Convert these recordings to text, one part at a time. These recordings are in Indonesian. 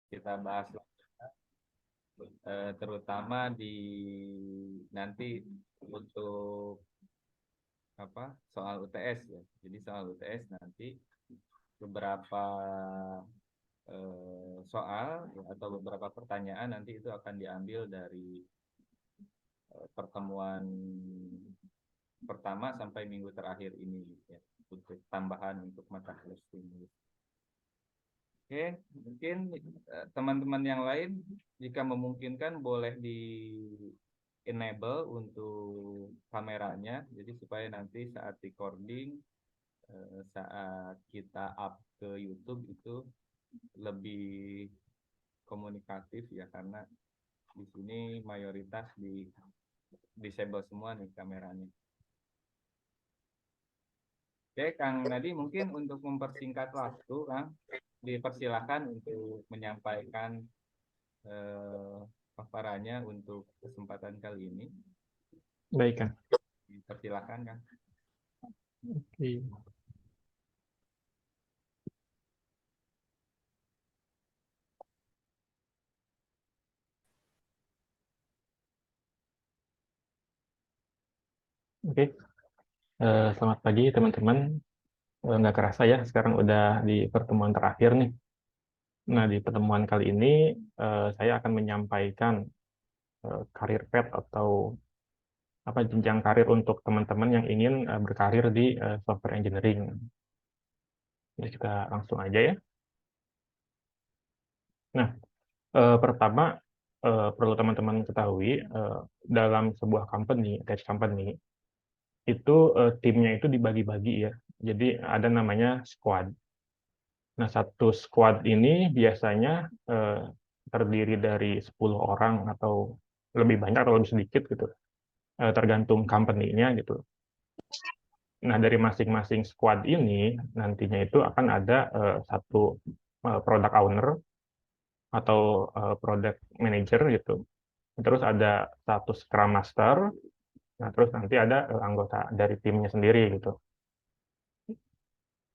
kita bahas terutama di nanti untuk apa soal UTS ya. Jadi soal UTS nanti beberapa soal ya, atau beberapa pertanyaan nanti itu akan diambil dari pertemuan pertama sampai minggu terakhir ini ya, untuk tambahan untuk mata kuliah stimulus. Oke, mungkin teman-teman yang lain jika memungkinkan boleh di enable untuk kameranya, jadi supaya nanti saat recording, saat kita up ke YouTube itu lebih komunikatif ya, karena di sini mayoritas di disable semua nih kameranya. Oke, Kang Nadi, mungkin untuk mempersingkat waktu, Kang, dipersilakan untuk menyampaikan paparannya untuk kesempatan kali ini. Baik, Kang. Dipersilakan, Kang. Oke. Oke. Selamat pagi, teman-teman. Nggak kerasa ya, sekarang udah di pertemuan terakhir nih. Nah, di pertemuan kali ini, saya akan menyampaikan karir path atau apa jenjang karir untuk teman-teman yang ingin berkarir di software engineering. Jadi kita langsung aja ya. Nah, pertama perlu teman-teman ketahui dalam sebuah company, tech company, itu timnya itu dibagi-bagi ya. Jadi ada namanya squad. Nah, satu squad ini biasanya terdiri dari 10 orang atau lebih banyak atau lebih sedikit gitu, tergantung company-nya gitu. Nah, dari masing-masing squad ini nantinya itu akan ada satu product owner atau product manager gitu. Terus ada satu scrum master, nah terus nanti ada anggota dari timnya sendiri gitu.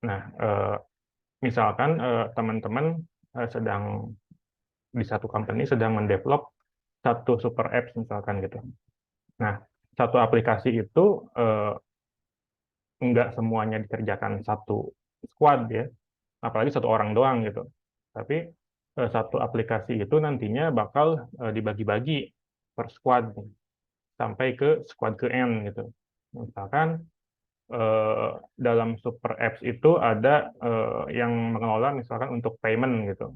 Nah, misalkan teman-teman sedang di satu company sedang mendevelop satu super apps misalkan gitu. Nah, satu aplikasi itu nggak semuanya dikerjakan satu squad ya, apalagi satu orang doang gitu. Tapi satu aplikasi itu nantinya bakal dibagi-bagi per squad sampai ke squad ke N gitu. Misalkan dalam super apps itu ada yang mengelola misalkan untuk payment gitu.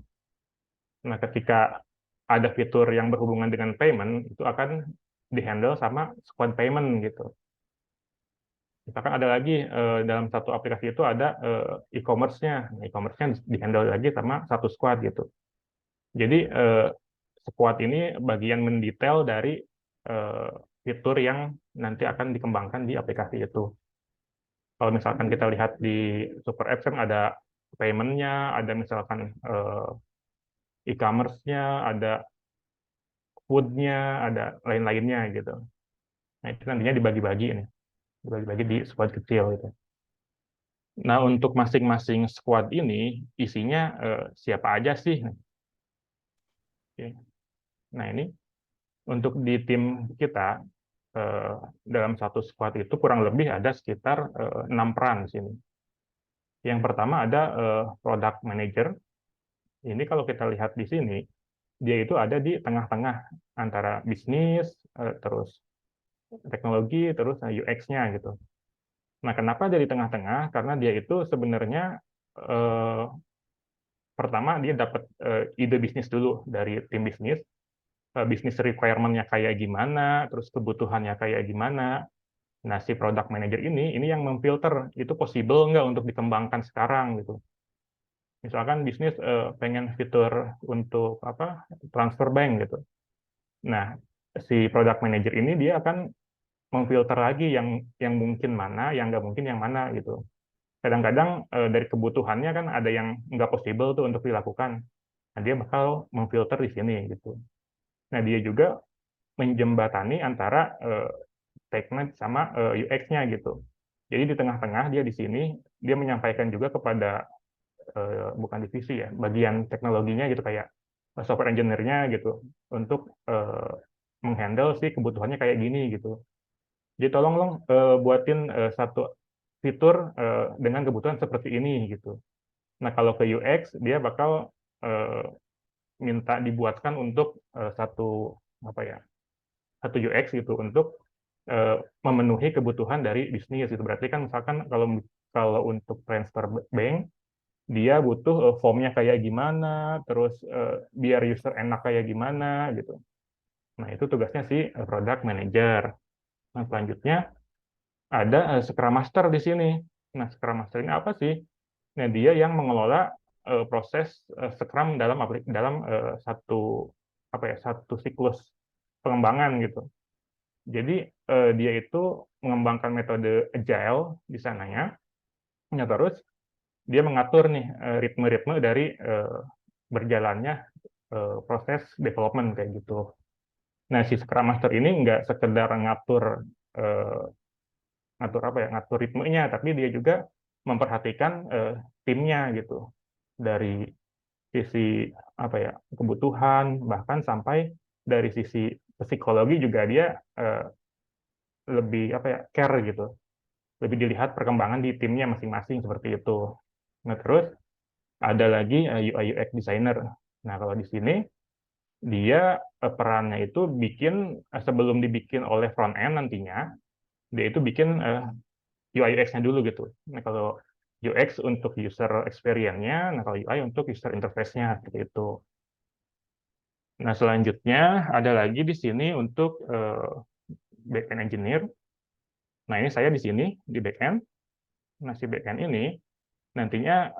Nah, ketika ada fitur yang berhubungan dengan payment, itu akan dihandle sama squad payment gitu. Misalkan ada lagi dalam satu aplikasi itu ada e-commerce-nya. Nah, e-commerce-nya dihandle lagi sama satu squad gitu. Jadi squad ini bagian mendetail dari eh, fitur yang nanti akan dikembangkan di aplikasi itu. Kalau misalkan kita lihat di Super Apps kan ada payment-nya, ada misalkan e-commerce-nya, ada food-nya, ada lain-lainnya gitu. Nah, itu nantinya dibagi-bagi ini, dibagi-bagi di squad kecil gitu. Nah, untuk masing-masing squad ini isinya siapa aja sih? Oke. Nah, ini untuk di tim kita eh, dalam satu squad itu kurang lebih ada sekitar 6 peran di sini. Yang pertama ada product manager. Ini kalau kita lihat di sini, dia itu ada di tengah-tengah antara bisnis, terus teknologi, terus UX-nya gitu. Nah, kenapa dia di tengah-tengah? Karena dia itu sebenarnya eh, pertama dia dapat ide bisnis dulu dari tim bisnis, bisnis requirement-nya kayak gimana, terus kebutuhannya kayak gimana. Nah, si product manager ini yang memfilter itu possible nggak untuk dikembangkan sekarang gitu. Misalkan bisnis pengen fitur untuk apa transfer bank gitu. Nah, si product manager ini dia akan memfilter lagi yang mungkin mana, yang nggak mungkin yang mana gitu. Kadang-kadang dari kebutuhannya kan ada yang nggak possible tuh untuk dilakukan. Nah, dia bakal memfilter di sini gitu. Nah, dia juga menjembatani antara TechNet sama UX-nya gitu. Jadi di tengah-tengah dia di sini dia menyampaikan juga kepada bukan divisi ya, bagian teknologinya gitu kayak software engineer-nya gitu untuk menghandle si kebutuhannya kayak gini gitu. Jadi tolong buatin satu fitur dengan kebutuhan seperti ini gitu. Nah, kalau ke UX dia bakal minta dibuatkan untuk satu apa ya? Satu UX gitu untuk memenuhi kebutuhan dari bisnis gitu. Berarti kan misalkan kalau kalau untuk transfer bank dia butuh formnya kayak gimana, terus biar user enak kayak gimana gitu. Nah, itu tugasnya si product manager. Nah, selanjutnya ada Scrum Master di sini. Nah, Scrum Master ini apa sih? Nah, dia yang mengelola proses Scrum dalam satu apa ya, satu siklus pengembangan gitu. Jadi dia itu mengembangkan metode agile di sananya. Nah, terus dia mengatur nih ritme-ritme dari berjalannya proses development kayak gitu. Nah, si Scrum Master ini nggak sekedar eh, ngatur apa ya, ngatur ritmenya, tapi dia juga memperhatikan timnya gitu, dari sisi apa ya, kebutuhan, bahkan sampai dari sisi psikologi juga dia eh, lebih apa ya, care gitu, lebih dilihat perkembangan di timnya masing-masing seperti itu. Nah, terus ada lagi UI UX designer. Nah, kalau di sini dia perannya itu bikin sebelum dibikin oleh front end nantinya, dia itu bikin UI UX-nya dulu gitu. Nah, kalau UX untuk user experience-nya, nah kalau UI untuk user interface-nya seperti itu. Nah, selanjutnya ada lagi di sini untuk back-end engineer. Nah, ini saya di sini di back-end. Nah, si back-end ini nantinya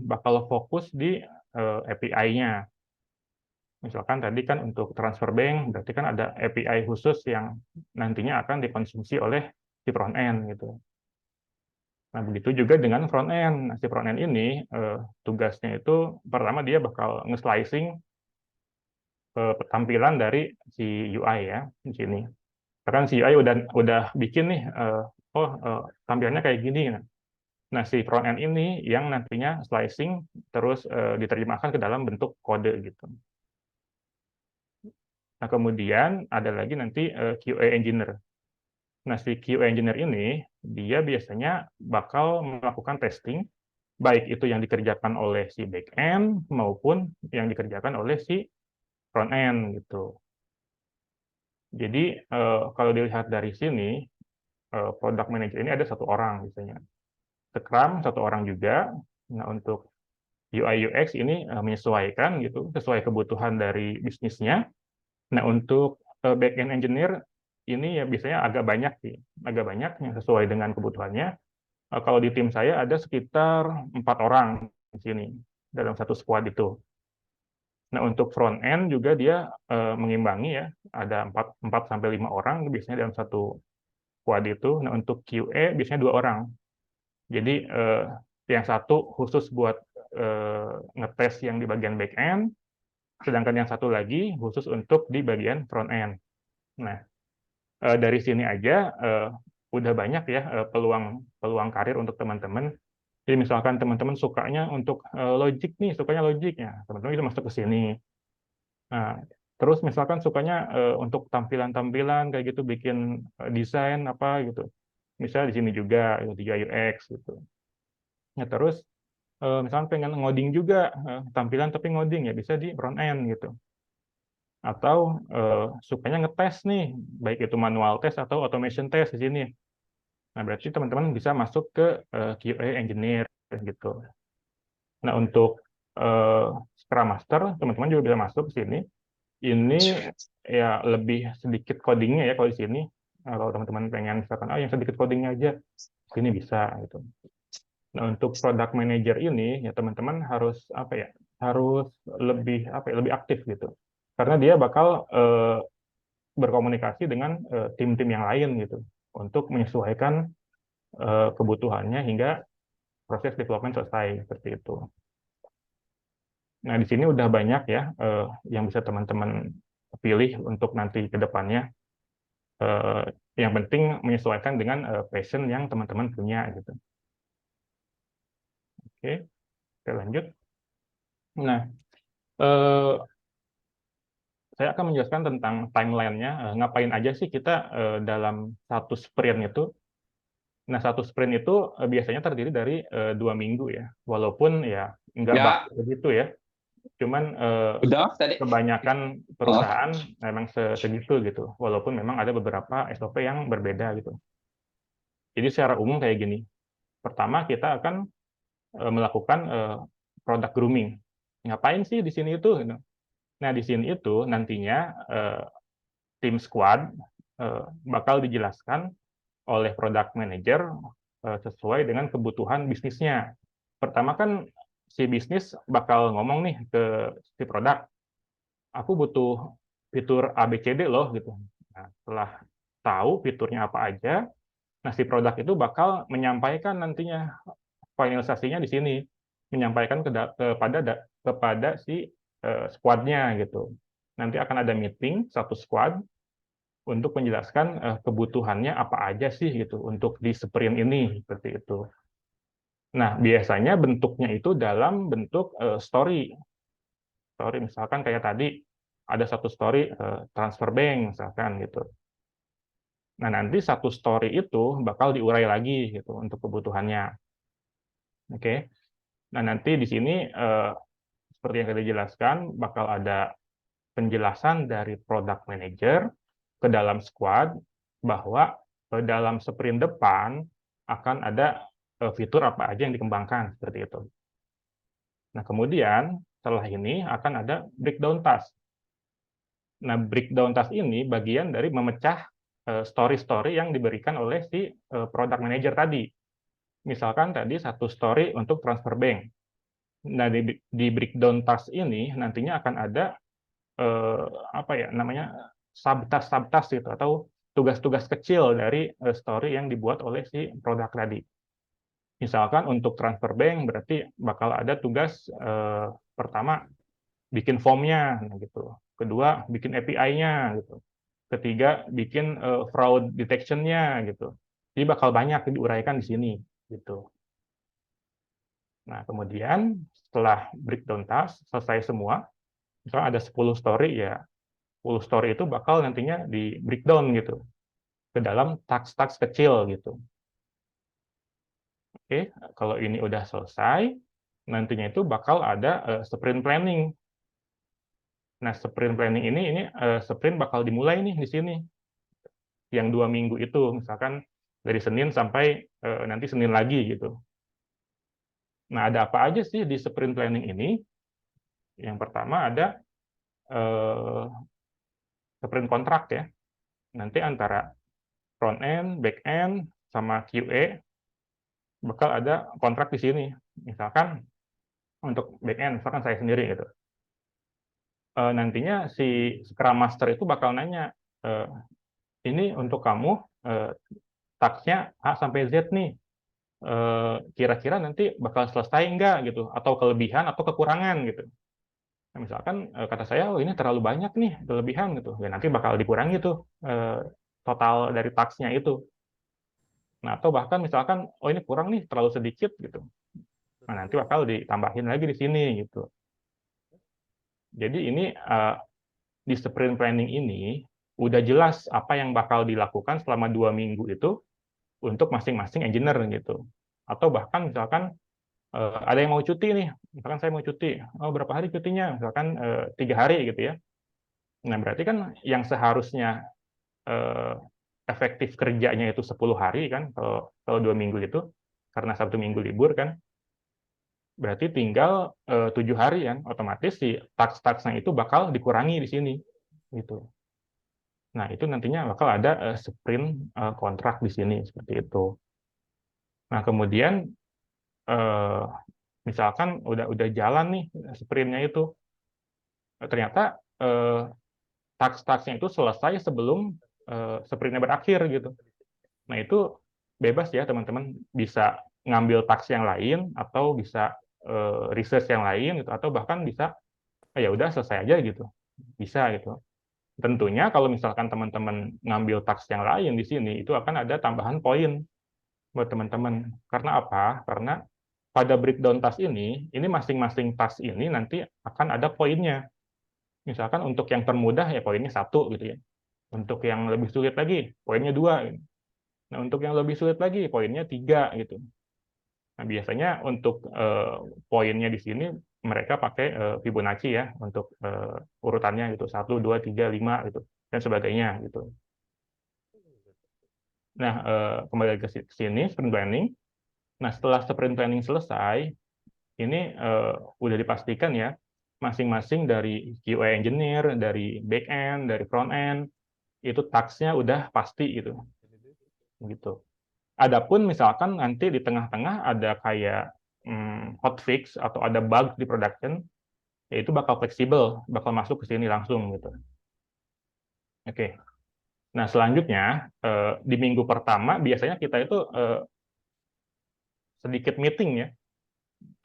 bakal fokus di API-nya. Misalkan tadi kan untuk transfer bank, berarti kan ada API khusus yang nantinya akan dikonsumsi oleh si front end gitu. Nah, begitu juga dengan front end. Nah, si front end ini tugasnya itu pertama dia bakal nge-slicing tampilan dari si UI ya di sini. Karena si UI udah bikin nih, tampilannya kayak gini. Nah, si front end ini yang nantinya slicing terus diterjemahkan ke dalam bentuk kode gitu. Nah, kemudian ada lagi nanti QA engineer. Nah, si QA engineer ini dia biasanya bakal melakukan testing baik itu yang dikerjakan oleh si back end maupun yang dikerjakan oleh si front end gitu. Jadi kalau dilihat dari sini product manager ini ada satu orang biasanya. Scrum satu orang juga. Nah, untuk UI UX ini menyesuaikan gitu sesuai kebutuhan dari bisnisnya. Nah, untuk back end engineer ini ya biasanya agak banyak sih, agak banyak yang sesuai dengan kebutuhannya. Kalau di tim saya ada sekitar 4 orang di sini dalam satu squad itu. Nah, untuk front end juga dia mengimbangi ya, ada 4 sampai 5 orang biasanya dalam satu squad itu. Nah, untuk QA biasanya 2 orang. Jadi yang satu khusus buat ngetes yang di bagian back end, sedangkan yang satu lagi khusus untuk di bagian front end. Nah, dari sini aja udah banyak ya peluang peluang karir untuk teman-teman. Jadi misalkan teman-teman sukanya untuk logic nih, sukanya logiknya, teman-teman bisa masuk ke sini. Nah, terus misalkan sukanya untuk tampilan-tampilan kayak gitu, bikin desain apa gitu, misalnya di sini juga di UI UX gitu. Ya, terus misalkan pengen ngoding juga tampilan tapi ngoding ya bisa di front end gitu. Atau sukanya ngetes nih, baik itu manual test atau automation test di sini. Nah, berarti teman-teman bisa masuk ke QA engineer gitu. Nah, untuk eh, Scrum Master, teman-teman juga bisa masuk ke sini. Ini ya lebih sedikit codingnya ya kalau di sini. Nah, kalau teman-teman pengen misalkan, yang sedikit codingnya aja, sini bisa gitu. Nah, untuk product manager ini ya teman-teman harus apa ya? Harus lebih apa ya? Lebih aktif gitu. Karena dia bakal berkomunikasi dengan tim-tim yang lain gitu untuk menyesuaikan kebutuhannya hingga proses development selesai seperti itu. Nah, di sini udah banyak ya yang bisa teman-teman pilih untuk nanti ke depannya. Yang penting menyesuaikan dengan passion yang teman-teman punya gitu. Oke, kita lanjut. Nah, saya akan menjelaskan tentang timeline-nya, ngapain aja sih kita dalam satu sprint itu. Nah, satu sprint itu biasanya terdiri dari 2 minggu ya, walaupun ya nggak Ya, bakal begitu ya. Cuman udah tadi. kebanyakan Oh, perusahaan memang segitu gitu, walaupun memang ada beberapa SOP yang berbeda gitu. Jadi secara umum kayak gini. Pertama kita akan melakukan product grooming. Ngapain sih di sini itu? Gitu. Nah, di sini itu nantinya tim squad bakal dijelaskan oleh product manager sesuai dengan kebutuhan bisnisnya. Pertama kan si bisnis bakal ngomong nih ke si produk, aku butuh fitur ABCD loh gitu. Nah, setelah tahu fiturnya apa aja, nah si produk itu bakal menyampaikan nantinya finalisasinya di sini, menyampaikan kepada si squad-nya gitu. Nanti akan ada meeting satu squad untuk menjelaskan kebutuhannya apa aja sih gitu untuk di sprint ini seperti itu. Nah, biasanya bentuknya itu dalam bentuk story. Story misalkan kayak tadi ada satu story transfer bank misalkan gitu. Nah, nanti satu story itu bakal diurai lagi gitu untuk kebutuhannya. Oke. Nah, nanti di sini seperti yang tadi dijelaskan bakal ada penjelasan dari product manager ke dalam squad bahwa dalam sprint depan akan ada fitur apa aja yang dikembangkan seperti itu. Nah, kemudian setelah ini akan ada breakdown task. Nah, breakdown task ini bagian dari memecah story-story yang diberikan oleh si product manager tadi. Misalkan tadi satu story untuk transfer bank. Nah, di breakdown task ini nantinya akan ada apa ya namanya subtask gitu atau tugas-tugas kecil dari story yang dibuat oleh si produk tadi. Misalkan untuk transfer bank berarti bakal ada tugas pertama bikin formnya gitu. Kedua bikin API-nya gitu. Ketiga bikin fraud detection-nya gitu. Jadi bakal banyak diuraikan di sini gitu. Nah, kemudian setelah breakdown task selesai semua, misalnya ada 10 story ya 10 story itu bakal nantinya di breakdown gitu ke dalam task-task kecil gitu. Oke, kalau ini udah selesai, nantinya itu bakal ada sprint planning. Nah, sprint planning ini sprint bakal dimulai nih di sini. Yang 2 minggu itu, misalkan dari Senin sampai nanti Senin lagi gitu. Nah, ada apa aja sih di sprint planning ini? Yang pertama ada sprint kontrak ya. Nanti antara front end, back end, sama QA bakal ada kontrak di sini. Misalkan untuk back end, misalkan saya sendiri gitu. Nantinya si Scrum Master itu bakal nanya, ini untuk kamu task-nya A sampai Z nih, kira-kira nanti bakal selesai enggak gitu, atau kelebihan atau kekurangan gitu. Nah, misalkan kata saya, oh ini terlalu banyak nih kelebihan gitu, ya nanti bakal dikurangi tuh total dari task-nya itu. Nah, atau bahkan misalkan, oh ini kurang nih, terlalu sedikit gitu. Nah, nanti bakal ditambahin lagi di sini gitu. Jadi ini di sprint planning ini udah jelas apa yang bakal dilakukan selama 2 minggu itu untuk masing-masing engineer gitu. Atau bahkan misalkan ada yang mau cuti nih, misalkan saya mau cuti, oh berapa hari cutinya? Misalkan 3 hari gitu ya. Nah berarti kan yang seharusnya efektif kerjanya itu 10 hari kan, kalau 2 minggu itu, karena Sabtu Minggu libur kan, berarti tinggal 7 hari kan, otomatis si task-tasknya itu bakal dikurangi di sini gitu. Nah, itu nantinya bakal ada sprint kontrak di sini seperti itu. Nah, kemudian misalkan udah jalan nih sprintnya itu, ternyata task-tasknya itu selesai sebelum sprintnya berakhir gitu. Nah, itu bebas ya teman-teman, bisa ngambil task yang lain atau bisa research yang lain gitu, atau bahkan bisa ya udah selesai aja gitu, bisa gitu. Tentunya kalau misalkan teman-teman ngambil task yang lain di sini, itu akan ada tambahan poin buat teman-teman. Karena apa? Karena pada breakdown task ini masing-masing task ini nanti akan ada poinnya. Misalkan untuk yang termudah ya poinnya 1 gitu ya. Untuk yang lebih sulit lagi poinnya 2 gitu. Nah, untuk yang lebih sulit lagi poinnya 3 gitu. Nah, biasanya untuk poinnya di sini mereka pakai Fibonacci ya untuk urutannya gitu, 1, 2, 3, 5 gitu dan sebagainya gitu. Nah, kembali ke sini sprint planning. Nah, setelah sprint planning selesai, ini udah dipastikan ya masing-masing dari QA engineer, dari back end, dari front end itu task-nya udah pasti gitu. Adapun misalkan nanti di tengah-tengah ada kayak hotfix atau ada bug di production, ya itu bakal fleksibel, bakal masuk ke sini langsung gitu. Oke. Nah, selanjutnya di minggu pertama biasanya kita itu sedikit meeting ya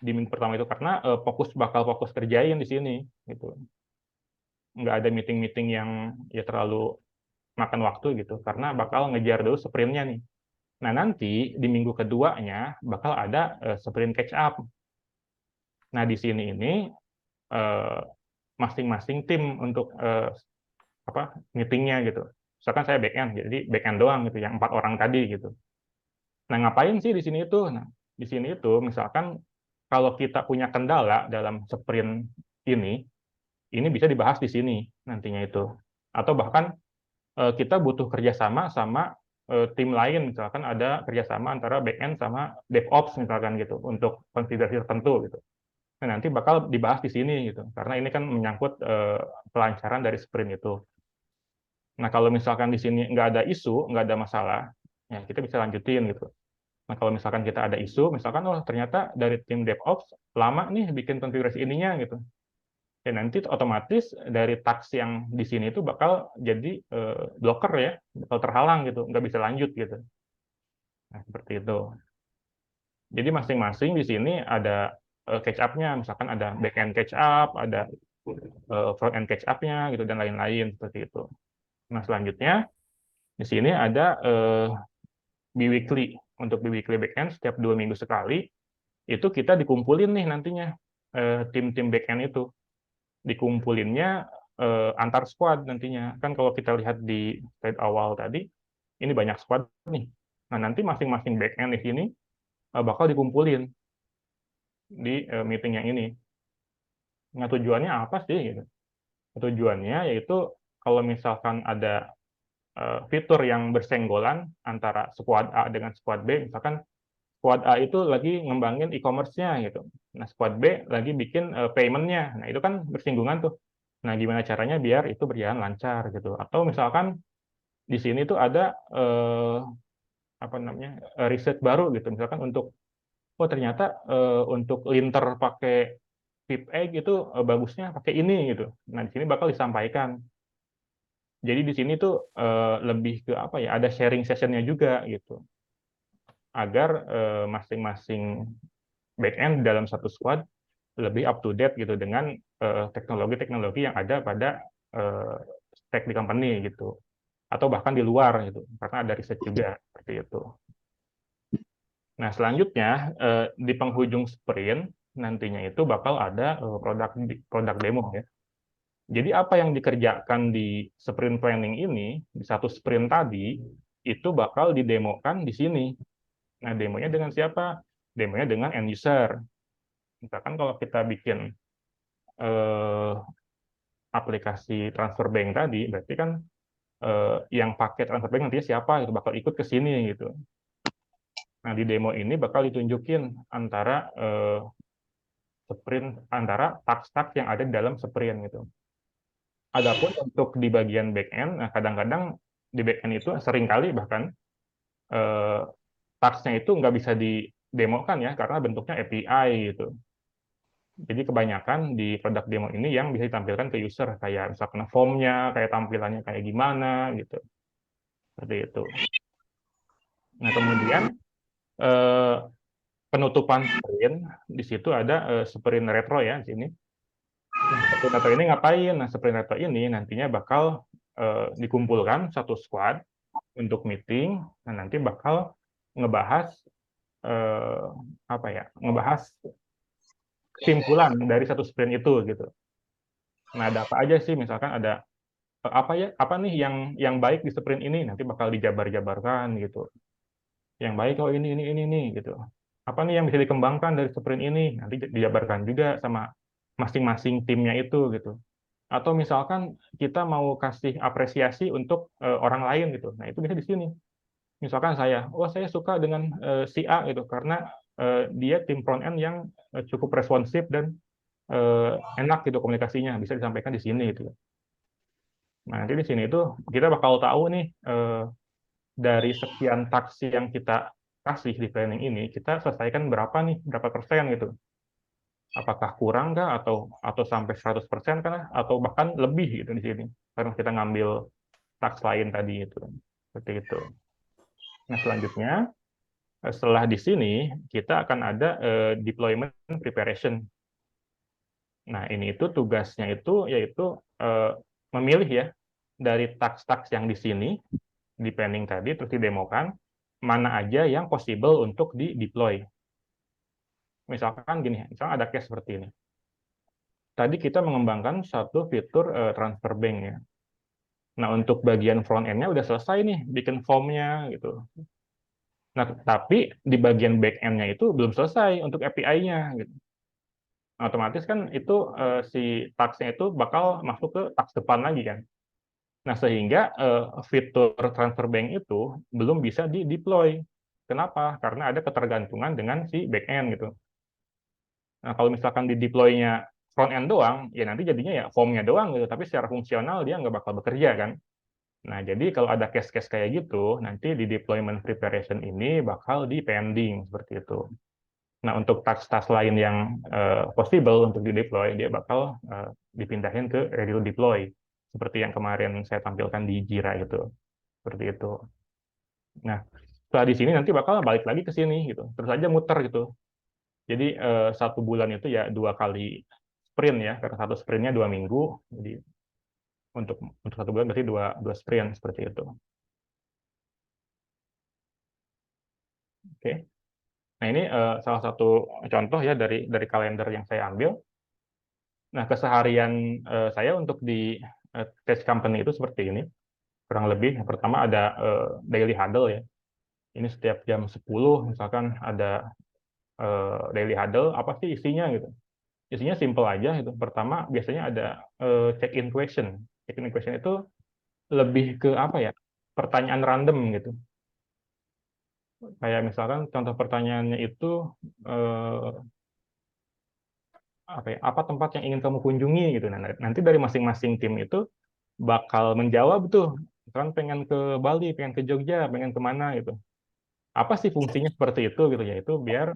di minggu pertama itu karena bakal fokus kerjain di sini gitu. Nggak ada meeting-meeting yang ya terlalu makan waktu gitu karena bakal ngejar dulu sprintnya nih. Nah, nanti di minggu keduanya bakal ada sprint catch up. Nah, di sini ini masing-masing tim untuk meetingnya gitu. Misalkan saya back end, jadi back end doang gitu, yang 4 orang tadi gitu. Nah, ngapain sih di sini itu? Nah, di sini itu misalkan kalau kita punya kendala dalam sprint ini bisa dibahas di sini nantinya itu. Atau bahkan kita butuh kerjasama sama tim lain, misalkan ada kerjasama antara back end sama DevOps misalkan gitu untuk konfigurasi tertentu gitu. Nah, nanti bakal dibahas di sini gitu, karena ini kan menyangkut kelancaran dari sprint itu. Nah, kalau misalkan di sini nggak ada isu, nggak ada masalah, ya kita bisa lanjutin gitu. Nah, kalau misalkan kita ada isu, misalkan, oh ternyata dari tim DevOps lama nih bikin konfigurasi ininya gitu. Ya nanti otomatis dari task yang di sini itu bakal jadi blocker ya, bakal terhalang gitu, nggak bisa lanjut gitu. Nah, seperti itu. Jadi masing-masing di sini ada catch up-nya, misalkan ada back end catch up, ada front end catch up-nya gitu dan lain-lain seperti itu. Nah, selanjutnya di sini ada biweekly. Untuk biweekly backend setiap 2 minggu sekali itu kita dikumpulin nih nantinya tim-tim backend itu dikumpulinnya antar squad nantinya. Kan kalau kita lihat di slide awal tadi ini banyak squad nih. Nah, nanti masing-masing backend di sini bakal dikumpulin di meeting yang ini. Nah, tujuannya apa sih gitu? Tujuannya yaitu kalau misalkan ada fitur yang bersenggolan antara squad A dengan squad B, misalkan squad A itu lagi ngembangin e-commerce-nya gitu. Nah, squad B lagi bikin payment-nya. Nah, itu kan bersinggungan tuh. Nah, gimana caranya biar itu berjalan lancar gitu. Atau misalkan di sini tuh ada riset baru gitu. Misalkan untuk oh ternyata untuk linter pakai pip egg itu bagusnya pakai ini gitu. Nah, di sini bakal disampaikan. Jadi di sini tuh lebih ke apa ya? Ada sharing session-nya juga gitu. Agar masing-masing back-end dalam satu squad lebih up to date gitu dengan teknologi-teknologi yang ada pada stack di company gitu atau bahkan di luar gitu karena ada riset juga seperti itu. Nah, selanjutnya di penghujung sprint nantinya itu bakal ada produk demo ya. Jadi apa yang dikerjakan di sprint planning ini di satu sprint tadi itu bakal didemokan di sini. Nah, demonya dengan siapa? Demonya dengan end user. Misalkan kalau kita bikin eh, aplikasi transfer bank tadi, berarti kan yang pakai transfer bank nantinya siapa gitu, bakal ikut ke sini gitu. Nah, di demo ini bakal ditunjukin antara sprint, antara task-task yang ada di dalam sprint gitu. Adapun untuk di bagian back end, nah kadang-kadang di back end itu seringkali bahkan eh, task-nya itu nggak bisa didemokan ya, karena bentuknya API gitu. Jadi kebanyakan di produk demo ini yang bisa ditampilkan ke user, kayak misalkan form-nya, kayak tampilannya kayak gimana gitu. Seperti itu. Nah, kemudian eh, penutupan sprint, di situ ada sprint retro ya di sini. Nah, sprint retro ini ngapain? Nah, sprint retro ini nantinya bakal dikumpulkan satu squad untuk meeting, nah nanti bakal ngebahas eh, ngebahas kesimpulan dari satu sprint itu gitu. Nah, ada apa aja sih? Misalkan ada apa nih yang baik di sprint ini nanti bakal dijabar-jabarkan gitu. Yang baik oh ini nih gitu. Apa nih yang bisa dikembangkan dari sprint ini nanti dijabarkan juga sama masing-masing timnya itu gitu. Atau misalkan kita mau kasih apresiasi untuk orang lain gitu. Nah, itu bisa di sini. Misalkan saya suka dengan si A gitu karena dia tim front end yang cukup responsif dan enak gitu komunikasinya, bisa disampaikan di sini gitu. Nah, nanti di sini itu kita bakal tahu nih dari sekian task yang kita kasih di planning ini, kita selesaikan berapa nih, berapa persen gitu. Apakah kurang kah atau sampai 100% kah atau bahkan lebih gitu di sini. Karena kita ngambil task lain tadi itu. Seperti itu. Nah, selanjutnya setelah di sini kita akan ada deployment preparation. Nah, ini itu tugasnya itu yaitu eh, memilih ya dari task-task yang di sini di planning tadi terus didemokan mana aja yang possible untuk di deploy. Misalkan gini, misalkan ada case seperti ini. Tadi kita mengembangkan satu fitur transfer bank ya. Nah, untuk bagian front end-nya udah selesai nih bikin form-nya gitu. Nah, tapi di bagian back end-nya itu belum selesai untuk API-nya gitu. Otomatis kan itu si task-nya itu bakal masuk ke task depan lagi kan. Nah, sehingga fitur transfer bank itu belum bisa di-deploy. Kenapa? Karena ada ketergantungan dengan si back end gitu. Nah, kalau misalkan di-deploy-nya front end doang, ya nanti jadinya ya form-nya doang gitu, tapi secara fungsional dia nggak bakal bekerja kan. Nah, jadi kalau ada case-case kayak gitu, nanti di deployment preparation ini bakal di pending seperti itu. Nah, untuk task-task lain yang possible untuk di-deploy, dia bakal dipindahin ke ready to deploy. Seperti yang kemarin saya tampilkan di Jira itu. Seperti itu. Nah, setelah di sini nanti bakal balik lagi ke sini gitu. Terus aja muter gitu. Jadi satu bulan itu ya 2 kali sprint ya, karena satu sprintnya 2 minggu. Jadi untuk satu bulan berarti dua sprint seperti itu. Oke. Nah, ini salah satu contoh ya dari kalender yang saya ambil. Nah, keseharian saya untuk di test company itu seperti ini. Kurang lebih yang pertama ada daily huddle ya. Ini setiap jam 10 misalkan ada daily huddle, apa sih isinya gitu. Isinya simple aja gitu. Pertama biasanya ada check-in question. Check-in question itu lebih ke apa ya? Pertanyaan random gitu. Kayak misalkan contoh pertanyaannya itu eh, apa tempat yang ingin kamu kunjungi gitu. Nah, nanti dari masing-masing tim itu bakal menjawab tuh, misalkan pengen ke Bali, pengen ke Jogja, pengen kemana gitu. Apa sih fungsinya seperti itu gitu ya? Itu biar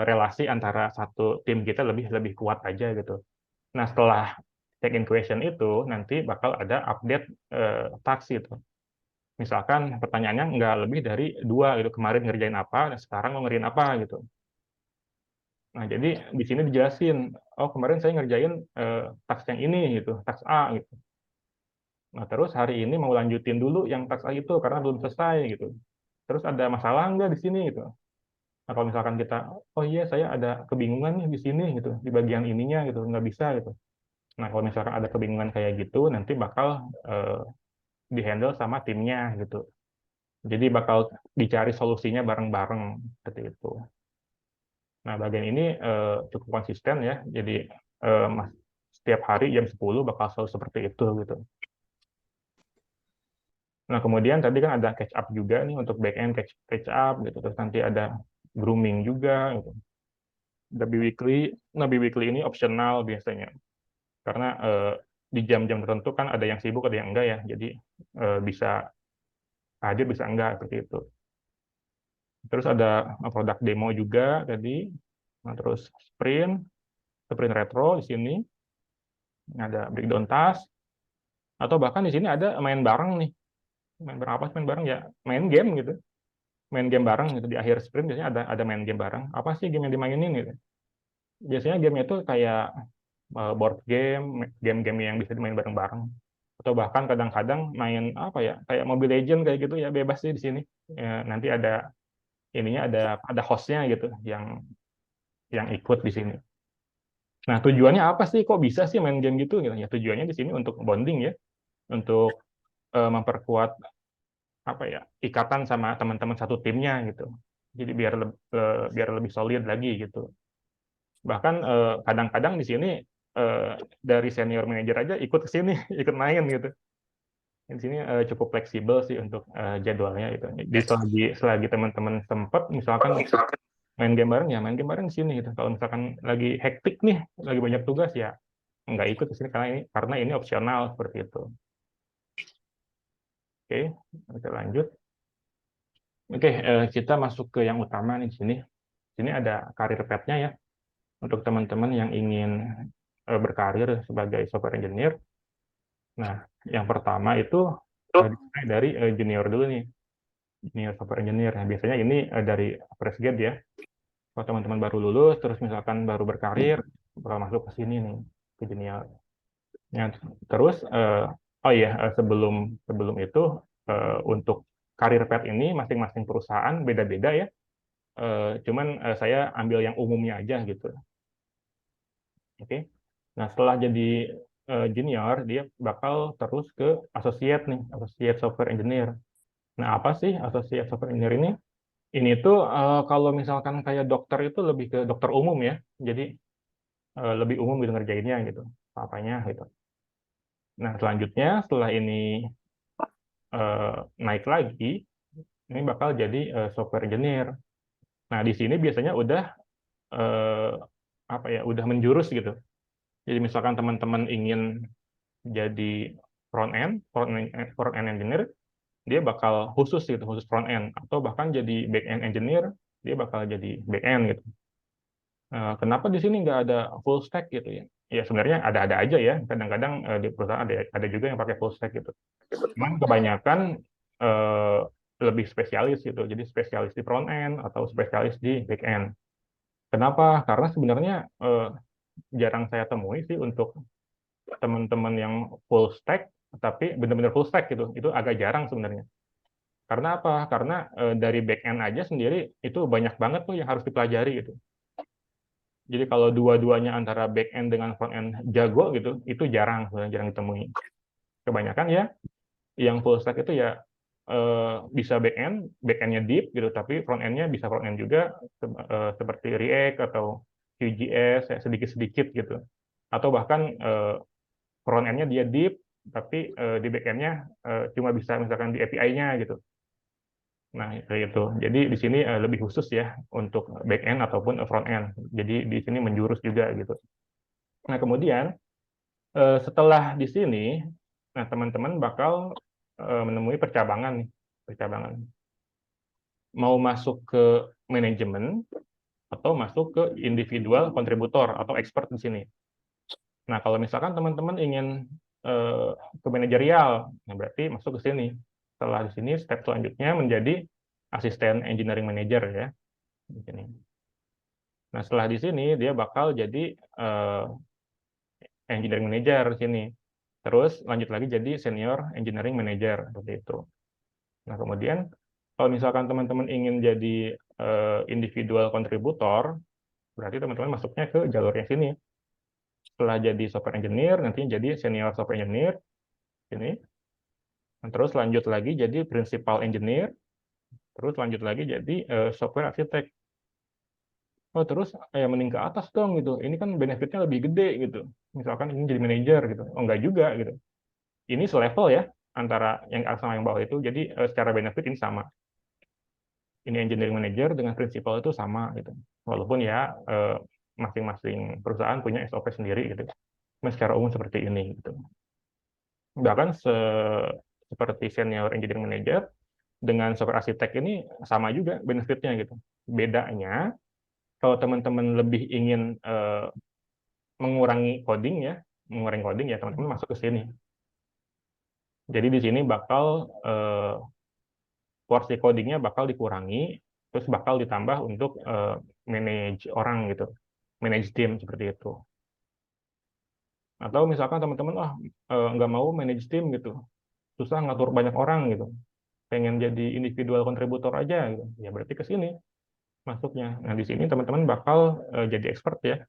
relasi antara satu tim kita lebih lebih kuat aja gitu. Nah, setelah check-in question itu nanti bakal ada update task itu. Misalkan pertanyaannya nggak lebih dari 2 gitu. Kemarin ngerjain apa, dan sekarang mau ngerjain apa gitu. Nah, jadi di sini dijelasin, oh kemarin saya ngerjain task yang ini gitu, task A gitu. Nah, terus hari ini mau lanjutin dulu yang task A itu karena belum selesai gitu. Terus ada masalah nggak di sini gitu. Nah, kalau misalkan kita, oh iya saya ada kebingungan nih di sini gitu, di bagian ininya gitu, nggak bisa gitu. Nah, kalau misalkan ada kebingungan kayak gitu, nanti bakal dihandle sama timnya gitu. Jadi bakal dicari solusinya bareng-bareng seperti itu. Nah, bagian ini cukup konsisten ya. Jadi setiap hari jam 10 bakal selalu seperti itu gitu. Nah, kemudian tadi kan ada catch up juga nih untuk back end catch up gitu. Terus nanti ada grooming juga gitu. Ada biweekly. Nah, biweekly ini optional biasanya. Karena di jam-jam tertentu kan ada yang sibuk, ada yang enggak ya. Jadi bisa hadir, bisa enggak seperti itu. Terus ada produk demo juga tadi. Nah, terus sprint retro di sini. Ada breakdown task. Atau bahkan di sini ada main bareng nih. Main bareng apa sih main bareng ya? Main game gitu. Main game bareng gitu di akhir sprint biasanya ada main game bareng. Apa sih game yang dimainin gitu? Biasanya game itu kayak board game, game-game yang bisa dimain bareng-bareng. Atau bahkan kadang-kadang main apa ya? Kayak Mobile Legend kayak gitu ya, bebas sih di sini. Ya, nanti ada hostnya gitu yang ikut di sini. Nah, tujuannya apa sih? Kok bisa sih main game gitu? Gitu. Ya, tujuannya di sini untuk bonding ya, untuk memperkuat apa ya, ikatan sama teman-teman satu timnya gitu. Jadi biar lebih solid lagi gitu. Bahkan kadang-kadang di sini eh, dari senior manager aja ikut ke sini, ikut main gitu. Di sini cukup fleksibel sih untuk jadwalnya gitu. Jadi selagi teman-teman sempat, misalkan main game bareng ya main game bareng di sini gitu. Kalau misalkan lagi hektik nih, lagi banyak tugas ya nggak ikut ke sini karena ini opsional seperti itu. Oke, kita lanjut. Oke, kita masuk ke yang utama nih di sini. Sini ada karir path-nya ya untuk teman-teman yang ingin berkarir sebagai software engineer. Nah, yang pertama itu dimulai dari junior dulu nih, junior software engineer. Nah, biasanya ini dari fresh grad ya. Kalau teman-teman baru lulus, terus misalkan baru berkarir, bakal masuk ke sini nih, ke junior. Ya, terus, oh iya, sebelum sebelum itu, untuk karir path ini masing-masing perusahaan beda-beda ya. Cuman saya ambil yang umumnya aja gitu. Oke. Nah, setelah jadi junior, dia bakal terus ke associate nih, associate software engineer. Nah, apa sih associate software engineer ini? Ini tuh kalau misalkan kayak dokter itu lebih ke dokter umum ya. Jadi lebih umum gitu ngerjainnya gitu, apanya gitu. Nah, selanjutnya setelah ini naik lagi, ini bakal jadi software engineer. Nah, di sini biasanya udah eh, apa ya, udah menjurus gitu. Jadi misalkan teman-teman ingin jadi front end engineer, dia bakal khusus gitu, khusus front end, atau bahkan jadi back end engineer, dia bakal jadi back end gitu. Kenapa di sini nggak ada full stack gitu ya? Ya sebenarnya ada-ada aja ya. Kadang-kadang di perusahaan ada juga yang pakai full stack gitu. Cuman kebanyakan eh, lebih spesialis gitu. Jadi spesialis di front end atau spesialis di back end. Kenapa? Karena sebenarnya jarang saya temui sih untuk teman-teman yang full stack, tapi benar-benar full stack gitu. Itu agak jarang sebenarnya. Karena apa? Karena dari back end aja sendiri itu banyak banget tuh yang harus dipelajari gitu. Jadi kalau dua-duanya antara back end dengan front end jago gitu, itu jarang, sebenarnya jarang ditemui. Kebanyakan ya, yang full stack itu ya bisa back endnya deep gitu, tapi front endnya bisa front end juga, seperti React atau Vue.js ya, sedikit-sedikit gitu. Atau bahkan front endnya dia deep, tapi di back endnya cuma bisa misalkan di API-nya gitu. Nah, itu. Jadi di sini lebih khusus ya untuk back end ataupun front end. Jadi di sini menjurus juga gitu. Nah, kemudian setelah di sini, nah teman-teman bakal menemui percabangan nih, percabangan. Mau masuk ke manajemen atau masuk ke individual kontributor atau expert di sini. Nah, kalau misalkan teman-teman ingin eh, ke manajerial, nah berarti masuk ke sini. Setelah di sini, step selanjutnya menjadi asisten engineering manager ya, di sini. Nah, setelah di sini dia bakal jadi eh, engineering manager di sini. Terus lanjut lagi jadi senior engineering manager seperti itu. Nah, kemudian kalau misalkan teman-teman ingin jadi individual kontributor, berarti teman-teman masuknya ke jalurnya sini. Setelah jadi software engineer, nantinya jadi senior software engineer sini. Nah, terus lanjut lagi jadi principal engineer, terus lanjut lagi jadi software architect. Oh, terus ya mending ke atas dong gitu. Ini kan benefitnya lebih gede gitu. Misalkan ini jadi manajer gitu. Oh, enggak juga gitu. Ini selevel ya antara yang atas sama yang bawah itu. Jadi secara benefit ini sama. Ini engineering manager dengan principal itu sama gitu. Walaupun ya masing-masing perusahaan punya SOP sendiri gitu. Nah, secara umum seperti ini gitu. Bahkan seperti senior engineering manager dengan software arsitek ini sama juga benefitnya gitu. Bedanya kalau teman-teman lebih ingin mengurangi coding ya, mengurangi coding ya teman-teman masuk ke sini. Jadi di sini bakal porsi codingnya bakal dikurangi, terus bakal ditambah untuk manage orang gitu, manage tim seperti itu. Atau misalkan teman-teman nggak mau manage tim gitu, susah ngatur banyak orang gitu, pengen jadi individual kontributor aja gitu, ya berarti ke sini masuknya. Nah di sini teman-teman bakal jadi expert ya,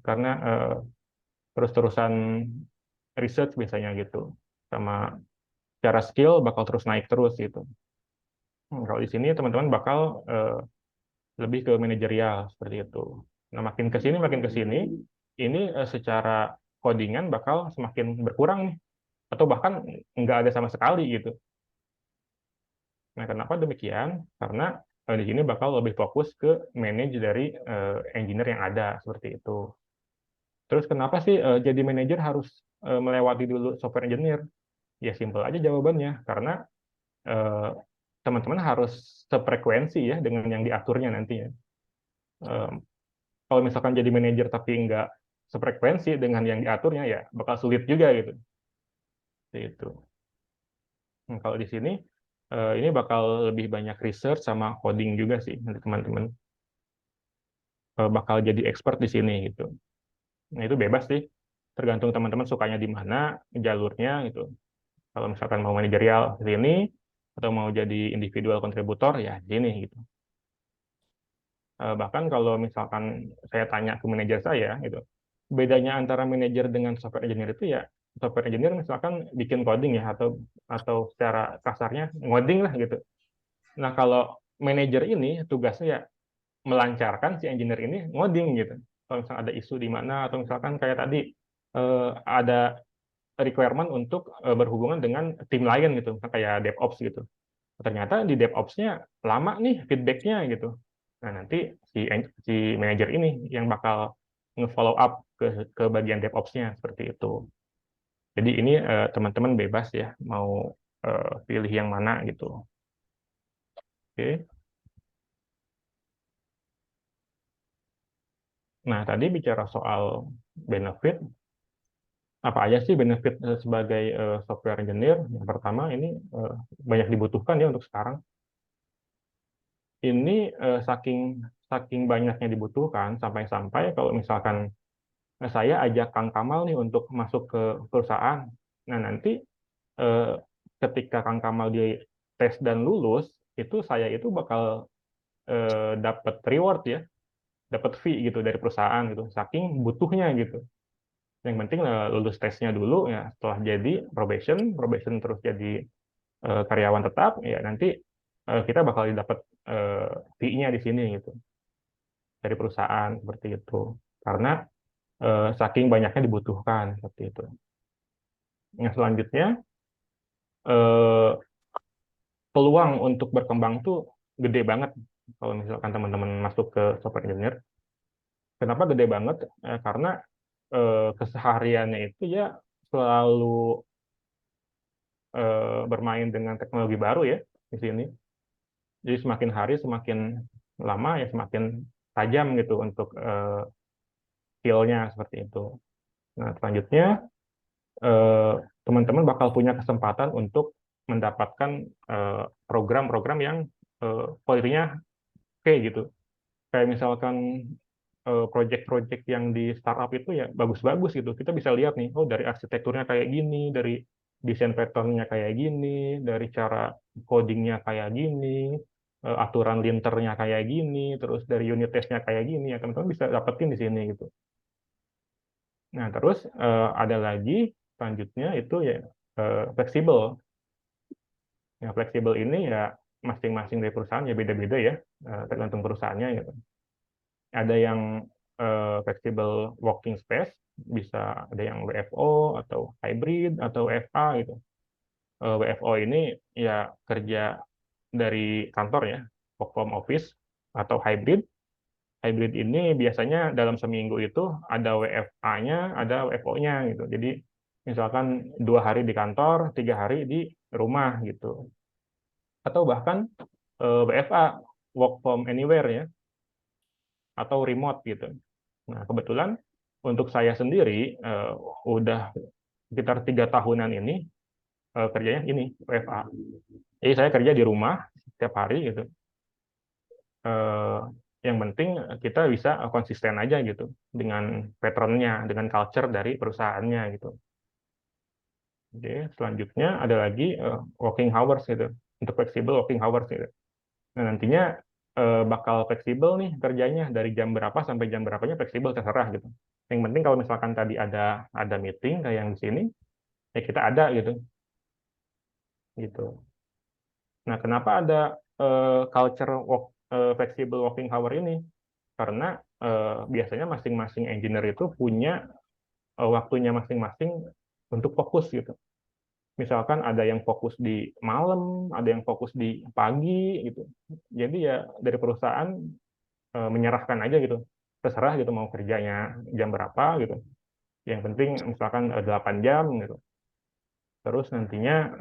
karena terus-terusan research biasanya gitu, sama cara skill bakal terus naik terus gitu. Kalau di sini teman-teman bakal lebih ke manajerial seperti itu. Nah, makin ke sini, ini secara codingan bakal semakin berkurang nih, atau bahkan nggak ada sama sekali gitu. Nah, kenapa demikian? Karena di sini bakal lebih fokus ke manage dari engineer yang ada seperti itu. Terus kenapa sih jadi manajer harus melewati dulu software engineer? Ya simpel aja jawabannya, karena eh, teman-teman harus sefrekuensi ya dengan yang diaturnya nantinya. Eh, Kalau misalkan jadi manajer tapi nggak sefrekuensi dengan yang diaturnya, ya bakal sulit juga gitu. Seperti itu. Nah, kalau di sini ini bakal lebih banyak research sama coding juga sih nanti teman-teman. Bakal jadi expert di sini gitu. Nah, itu bebas sih. Tergantung teman-teman sukanya di mana, jalurnya gitu. Kalau misalkan mau manajerial di sini, atau mau jadi individual kontributor, ya di sini gitu. Bahkan kalau misalkan saya tanya ke manajer saya, gitu, bedanya antara manajer dengan software engineer itu ya, software engineer misalkan bikin coding ya, atau secara kasarnya ngoding lah gitu. Nah, kalau manajer ini tugasnya ya melancarkan si engineer ini ngoding gitu. Kalau misalkan ada isu di mana, atau misalkan kayak tadi ada requirement untuk berhubungan dengan tim lain gitu, kayak DevOps gitu. Ternyata di DevOps-nya lama nih feedback-nya gitu. Nah, nanti si manajer ini yang bakal nge-follow up ke bagian DevOps-nya seperti itu. Jadi ini teman-teman bebas ya mau pilih yang mana gitu. Oke. Nah, tadi bicara soal benefit, apa aja sih benefit sebagai software engineer? Yang pertama ini banyak dibutuhkan ya untuk sekarang. Ini saking saking banyaknya dibutuhkan sampai-sampai kalau misalkan saya ajak Kang Kamal nih untuk masuk ke perusahaan. Nah, nanti eh, ketika Kang Kamal di tes dan lulus, itu saya itu bakal dapat reward ya, dapat fee gitu dari perusahaan gitu. Saking butuhnya gitu. Yang penting lulus tesnya dulu ya, setelah jadi probation, probation terus jadi karyawan tetap, ya nanti kita bakal dapat fee-nya di sini gitu dari perusahaan seperti itu. Karena saking banyaknya dibutuhkan seperti itu. Yang selanjutnya eh, peluang untuk berkembang tuh gede banget kalau misalkan teman-teman masuk ke software engineer. Kenapa gede banget? Karena kesehariannya itu ya selalu bermain dengan teknologi baru ya di sini. Jadi semakin hari semakin lama ya semakin tajam gitu untuk skill-nya seperti itu. Nah, selanjutnya eh, teman-teman bakal punya kesempatan untuk mendapatkan program-program yang quality-nya oke gitu. Kayak misalkan project-project yang di startup itu ya bagus-bagus gitu. Kita bisa lihat nih, oh dari arsitekturnya kayak gini, dari desain pattern-nya kayak gini, dari cara coding-nya kayak gini, aturan linternya kayak gini, terus dari unit test-nya kayak gini, ya teman-teman bisa dapetin di sini gitu. Nah, terus ada lagi selanjutnya itu ya fleksibel. Ya, fleksibel ini ya masing-masing dari perusahaan ya beda-beda ya, tergantung perusahaannya gitu. Ada yang flexible working space, bisa ada yang WFO atau hybrid atau FA gitu. WFO ini ya kerja dari kantor ya, work from office atau hybrid. Hybrid ini biasanya dalam seminggu itu ada WFA-nya, ada WFO-nya gitu. Jadi misalkan 2 hari di kantor, 3 hari di rumah gitu. Atau bahkan WFA, work from anywhere ya, atau remote gitu. Nah, kebetulan untuk saya sendiri udah sekitar 3 tahunan ini kerjanya ini WFA. Jadi saya kerja di rumah setiap hari gitu. Eh, yang penting kita bisa konsisten aja gitu dengan patternnya, dengan culture dari perusahaannya gitu. Oke, selanjutnya ada lagi working hours gitu, untuk flexible working hours gitu. Nah, nantinya bakal fleksibel nih kerjanya dari jam berapa sampai jam berapanya fleksibel terserah gitu. Yang penting kalau misalkan tadi ada meeting kayak yang di sini, ya kita ada gitu. Nah, kenapa ada culture flexible working hour ini? Karena biasanya masing-masing engineer itu punya waktunya masing-masing untuk fokus gitu. Misalkan ada yang fokus di malam, ada yang fokus di pagi gitu. Jadi ya dari perusahaan menyerahkan aja gitu. Terserah gitu mau kerjanya jam berapa gitu. Yang penting misalkan 8 jam gitu. Terus nantinya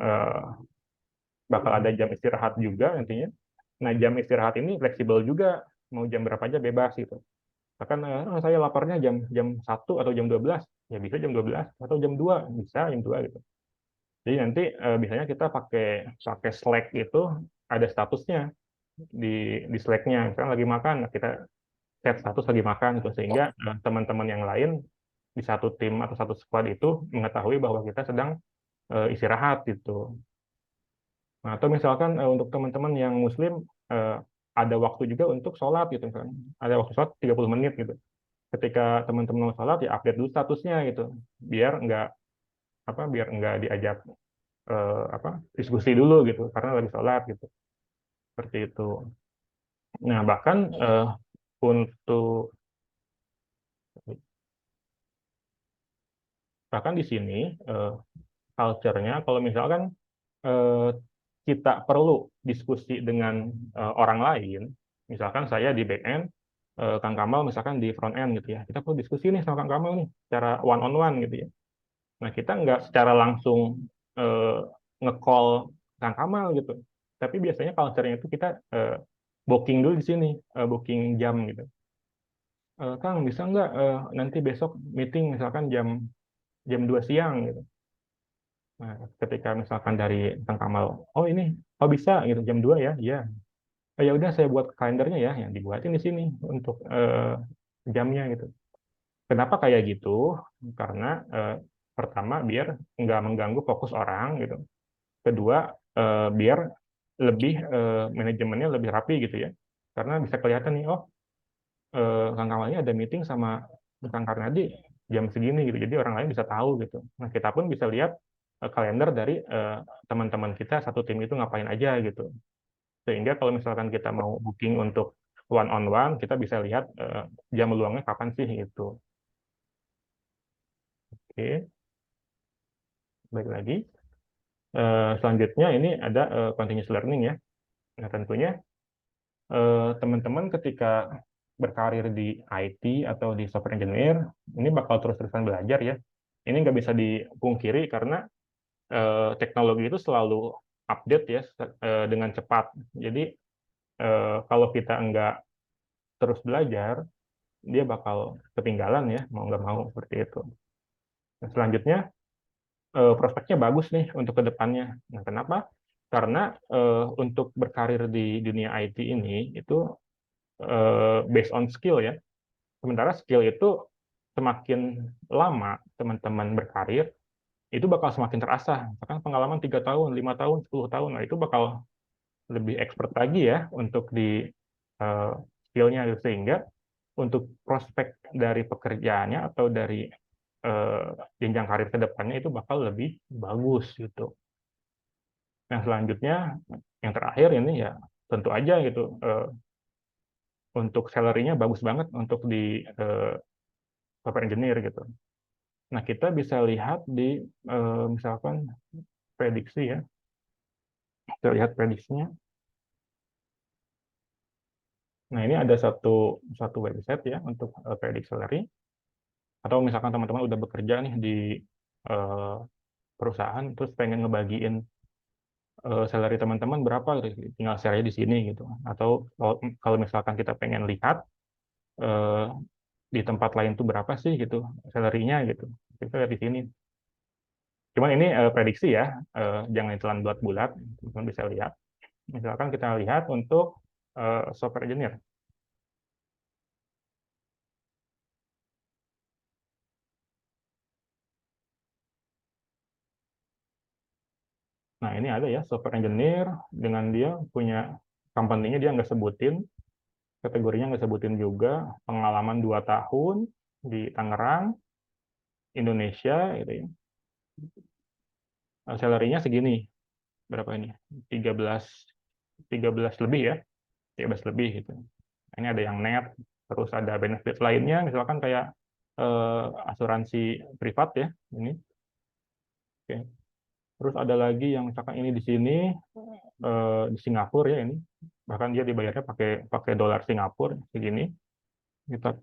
bakal ada jam istirahat juga nantinya. Nah, jam istirahat ini fleksibel juga, mau jam berapa aja bebas gitu. Bahkan saya laparnya jam jam 1 atau jam 12, ya bisa jam 12 atau jam 2, bisa jam 2 gitu. Jadi nanti biasanya kita pakai pakai Slack itu ada statusnya di Slack-nya. Misalkan lagi makan, nah kita set status lagi makan gitu sehingga teman-teman yang lain di satu tim atau satu squad itu mengetahui bahwa kita sedang istirahat gitu. Nah, atau misalkan untuk teman-teman yang muslim ada waktu juga untuk sholat gitu kan. Ada waktu sholat 30 menit gitu. Ketika teman-teman mau sholat ya update dulu statusnya gitu. Biar nggak diajak diskusi dulu gitu karena lagi sholat gitu. Seperti itu. Nah, untuk bahkan di sini culture-nya kalau misalkan eh, kita perlu diskusi dengan orang lain, misalkan saya di back end, Kang Kamal misalkan di front end gitu ya, kita perlu diskusi nih sama Kang Kamal nih, secara one on one gitu ya. Nah, kita nggak secara langsung eh, nge-call Kang Kamal gitu, tapi biasanya culture-nya itu kita booking dulu di sini, booking jam gitu. Kang, bisa nggak nanti besok meeting misalkan jam jam 2 siang gitu. Nah, ketika misalkan dari Kang Kamal, oh ini, oh bisa gitu jam 2 ya, iya. Ya udah saya buat kalendernya ya, yang dibuatin di sini untuk jamnya gitu. Kenapa kayak gitu? Karena pertama biar nggak mengganggu fokus orang gitu. Kedua biar lebih manajemennya lebih rapi gitu ya. Karena bisa kelihatan nih, oh Kang Kamalnya ada meeting sama Kang Karnadi jam segini gitu. Jadi orang lain bisa tahu gitu. Nah, kita pun bisa lihat kalender dari teman-teman kita satu tim itu ngapain aja gitu. Sehingga kalau misalkan kita mau booking untuk one on one, kita bisa lihat jam luangnya kapan sih itu. Oke, baik lagi. Selanjutnya ini ada continuous learning ya. Nah, tentunya teman-teman ketika berkarir di IT atau di software engineer, ini bakal terus-terusan belajar ya. Ini nggak bisa dipungkiri karena teknologi itu selalu update ya dengan cepat. Jadi kalau kita nggak terus belajar, dia bakal ketinggalan ya, mau nggak mau seperti itu. Nah, selanjutnya, prospeknya bagus nih untuk ke depannya. Nah, kenapa? Karena untuk berkarir di dunia IT ini, itu based on skill ya. Sementara skill itu semakin lama teman-teman berkarir, itu bakal semakin terasa. Bahkan pengalaman 3 tahun, 5 tahun, 10 tahun, nah itu bakal lebih expert lagi ya untuk di uh, skillnya. Sehingga untuk prospek dari pekerjaannya atau dari eh, jenjang karir ke depannya itu bakal lebih bagus gitu. Nah, selanjutnya yang terakhir ini ya tentu aja gitu untuk salary-nya bagus banget untuk di eh, software engineer gitu. Nah, kita bisa lihat di misalkan prediksi ya. Kita lihat prediksinya. Nah, ini ada satu satu website ya untuk prediksi salary. Atau misalkan teman-teman udah bekerja nih di eh, perusahaan terus pengen ngebagiin salary teman-teman berapa gitu, tinggal share aja di sini gitu. Atau kalau misalkan kita pengen lihat eh, di tempat lain tuh berapa sih gitu salary-nya gitu, kita lihat di sini. Cuman ini prediksi ya, jangan ditelan bulat-bulat, teman-teman bisa lihat. Misalkan kita lihat untuk software engineer. Nah, ini ada ya software engineer dengan dia punya company-nya dia nggak sebutin, kategorinya nggak sebutin juga, pengalaman 2 tahun, di Tangerang, Indonesia, gitu ya. Salary-nya segini, berapa ini? 13 13 lebih ya, 13 lebih gitu. Ini ada yang net, terus ada benefit lainnya, misalkan kayak asuransi privat ya, ini. Oke. Terus ada lagi yang misalkan ini di sini di Singapura ya ini, bahkan dia dibayarnya pakai pakai dolar Singapura segini.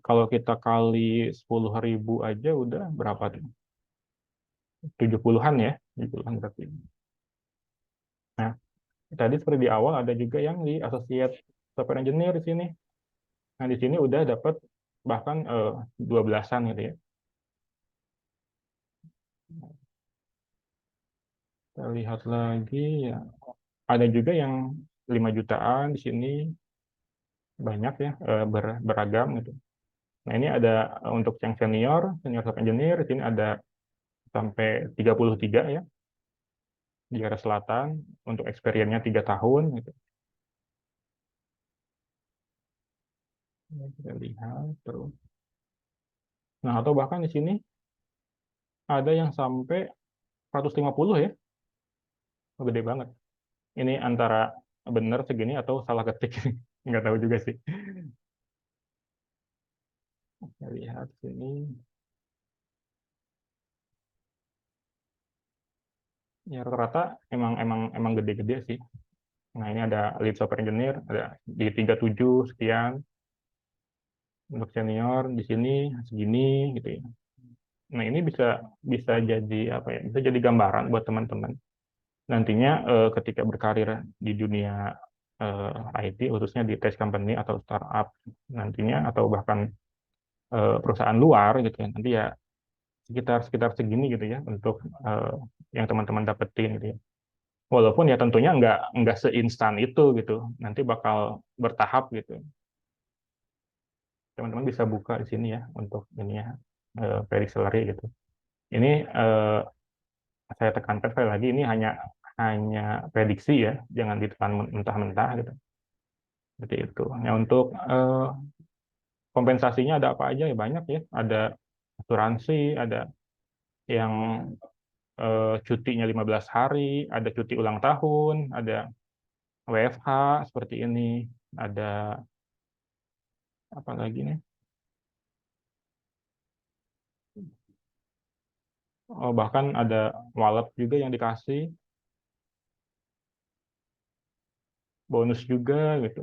Kalau kita kali 10.000 aja udah berapa tuh? 70-an ya, 70-an berarti. Nah, tadi seperti di awal ada juga yang di associate software engineer di sini. Nah, di sini udah dapat bahkan 12-an gitu ya. Kita lihat lagi ya. Ada juga yang 5 jutaan di sini, banyak ya, beragam gitu. Nah, ini ada untuk yang senior, senior software engineer, di sini ada sampai 33 ya, di area selatan, untuk experience-nya 3 tahun gitu. Ya, kita lihat terus. Nah, atau bahkan di sini ada yang sampai 150 ya, gede banget. Ini antara benar segini atau salah ketik, nggak tahu juga sih. Kita lihat sini, ya rata-rata emang emang emang gede-gede sih. Nah, ini ada lead software engineer, ada di 37 sekian, untuk senior di sini segini gitu ya. Nah, ini bisa bisa jadi apa ya? Bisa jadi gambaran buat teman-teman nantinya ketika berkarir di dunia IT, khususnya di tech company atau startup nantinya, atau bahkan perusahaan luar gitu ya. Nanti ya sekitar sekitar segini gitu ya untuk eh, yang teman-teman dapetin gitu ya. Walaupun ya tentunya nggak seinstan itu gitu. Nanti bakal bertahap gitu. Teman-teman bisa buka di sini ya untuk ini ya, prediksi salary gitu. Ini saya tekankan sekali lagi, ini hanya hanya prediksi ya, jangan ditekan mentah-mentah gitu. Seperti itu. Nah, untuk kompensasinya ada apa aja ya, banyak ya. Ada asuransi, ada yang cutinya 15 hari, ada cuti ulang tahun, ada WFH seperti ini, ada apa lagi nih? Oh, bahkan ada wallet juga yang dikasih, bonus juga gitu.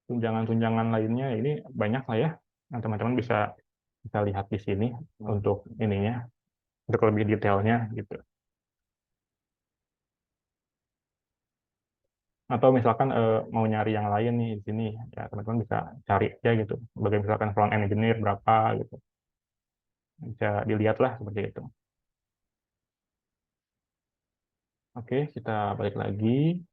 Tunjangan-tunjangan lainnya ini banyak lah ya. Nah, teman-teman bisa bisa lihat di sini untuk ininya, untuk lebih detailnya gitu. Atau misalkan mau nyari yang lain nih di sini, ya teman-teman bisa cari aja gitu. Sebagai misalkan front end engineer berapa gitu, bisa dilihat lah seperti itu. Oke, kita balik lagi.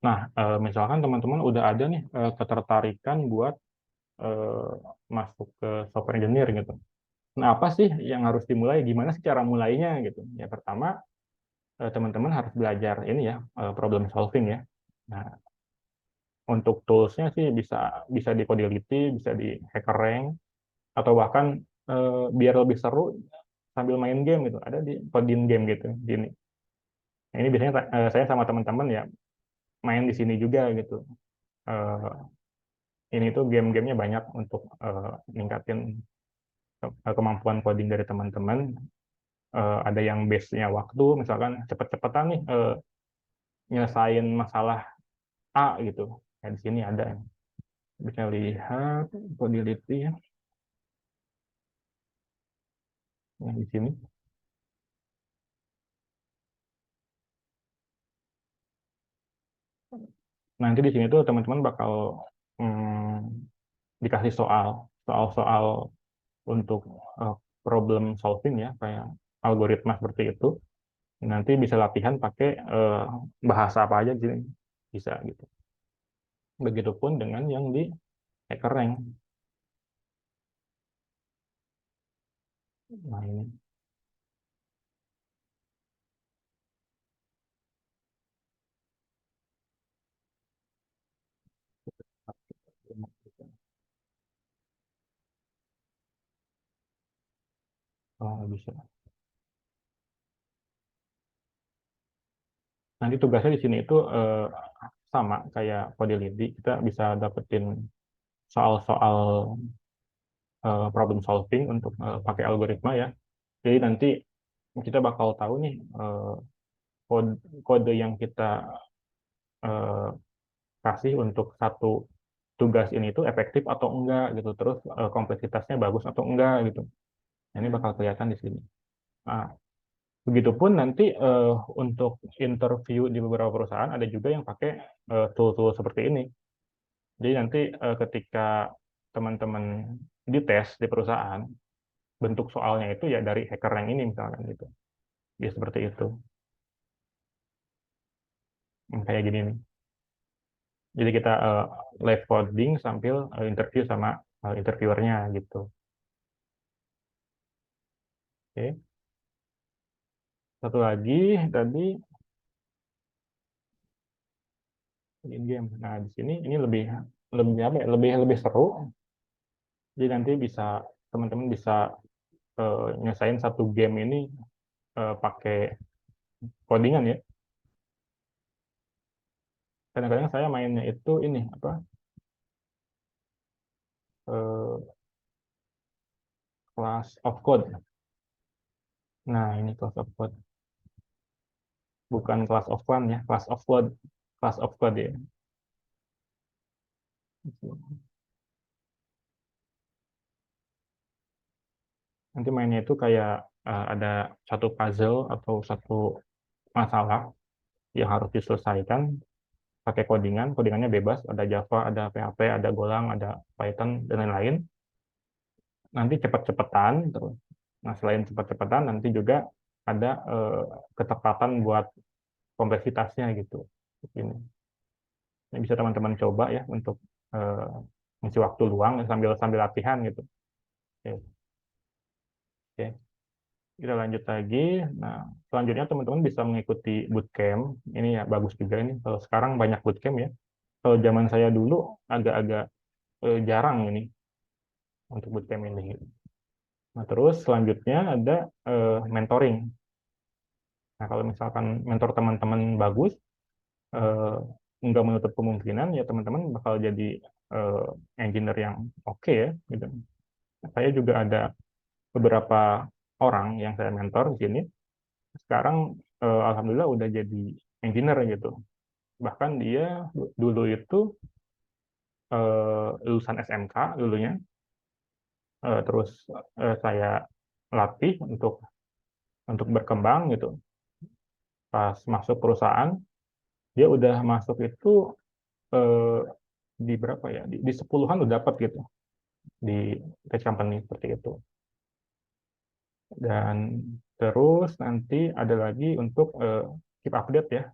Nah, misalkan teman-teman udah ada nih ketertarikan buat eh, masuk ke software engineer gitu. Nah, apa sih yang harus dimulai? Gimana sih cara mulainya gitu? Ya pertama, teman-teman harus belajar ini ya, problem solving ya. Nah, untuk toolsnya sih bisa bisa di Codility, bisa di HackerRank, atau bahkan biar lebih seru sambil main game gitu. Ada di Coding Game gitu. Di ini. Nah, ini biasanya saya sama teman-teman ya main di sini juga gitu. Eh, ini tuh game-gamenya banyak untuk ningkatin kemampuan coding dari teman-teman. Ada yang base-nya waktu, misalkan cepet-cepetan nih nyelesain masalah A gitu. Nah, di sini ada. Bisa lihat codility ya, yang di sini. Nanti di sini tuh teman-teman bakal dikasih soal-soal untuk eh, problem solving ya, kayak algoritma seperti itu. Nanti bisa latihan pakai bahasa apa aja gitu, bisa gitu. Begitupun dengan yang di HackerRank. Nah, ini. Oh, nggak bisa. Nanti tugasnya di sini itu sama kayak Codility, kita bisa dapetin soal-soal problem solving untuk pakai algoritma ya. Jadi nanti kita bakal tahu nih kode, kode yang kita eh, kasih untuk satu tugas ini tuh efektif atau enggak gitu. Terus kompleksitasnya bagus atau enggak gitu. Nah, ini bakal kelihatan di sini. Nah, begitupun nanti untuk interview di beberapa perusahaan ada juga yang pakai tool-tool seperti ini. Jadi nanti ketika teman-teman dites di perusahaan, bentuk soalnya itu ya dari hacker yang ini misalkan gitu. Ya seperti itu. Kayak gini nih. Jadi kita live coding sambil interview sama interviewernya gitu. Oke. Satu lagi tadi in game. Nah, di sini ini lebih lebih apa ya? Lebih seru. Jadi nanti bisa teman-teman bisa nyesain satu game ini pakai codingan ya. Kadang-kadang saya mainnya itu ini apa? eh, Class of Code. Nah, ini Class of Code. Bukan Class of Fun ya, Class of Code. Class of Code ya. Nanti mainnya itu kayak ada satu puzzle atau satu masalah yang harus diselesaikan pakai codingan. Codingannya bebas, ada Java, ada PHP, ada Golang, ada Python, dan lain-lain. Nanti cepat-cepatan terus. Nah, selain cepat-cepatan, nanti juga ada ketepatan buat kompleksitasnya gitu. Ini. Ini bisa teman-teman coba ya untuk eh, ngisi waktu luang sambil sambil latihan gitu. Oke, oke. Kita lanjut lagi. Nah, selanjutnya teman-teman bisa mengikuti bootcamp. Ini ya bagus juga ini. Kalau sekarang banyak bootcamp ya. Kalau zaman saya dulu agak-agak jarang ini untuk bootcamp ini. Gitu. Nah, terus selanjutnya ada mentoring. Nah, kalau misalkan mentor teman-teman bagus, eh, nggak menutup kemungkinan ya teman-teman bakal jadi eh, engineer yang oke ya. Gitu. Saya juga ada beberapa orang yang saya mentor di sini. Sekarang alhamdulillah udah jadi engineer gitu. Bahkan dia dulu itu lulusan SMK dulunya, terus saya latih untuk berkembang gitu. Pas masuk perusahaan, dia udah masuk itu eh, di berapa ya? Di 10-an udah dapat gitu di tech company seperti itu. Dan terus nanti ada lagi untuk keep update ya.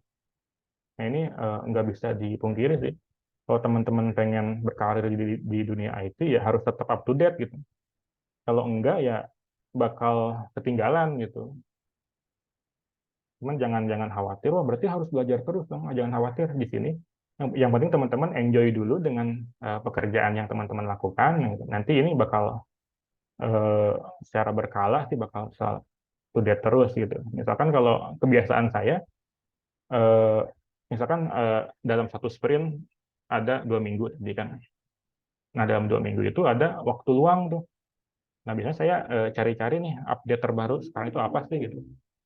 Nah ini nggak bisa dipungkiri sih. Kalau teman-teman pengen berkarir di dunia IT ya harus tetap up to date gitu. Kalau enggak ya bakal ketinggalan gitu. Cuman jangan jangan khawatir, wah berarti harus belajar terus dong. Jangan khawatir di sini. Yang penting teman-teman enjoy dulu dengan pekerjaan yang teman-teman lakukan. Nanti ini bakal eh, secara berkala sih bakal up to date terus gitu. Misalkan kalau kebiasaan saya, eh, misalkan dalam satu sprint ada 2 minggu, jadi kan. Nah dalam 2 minggu itu ada waktu luang tuh. Nah, biasanya saya cari-cari nih update terbaru sekarang itu apa sih gitu.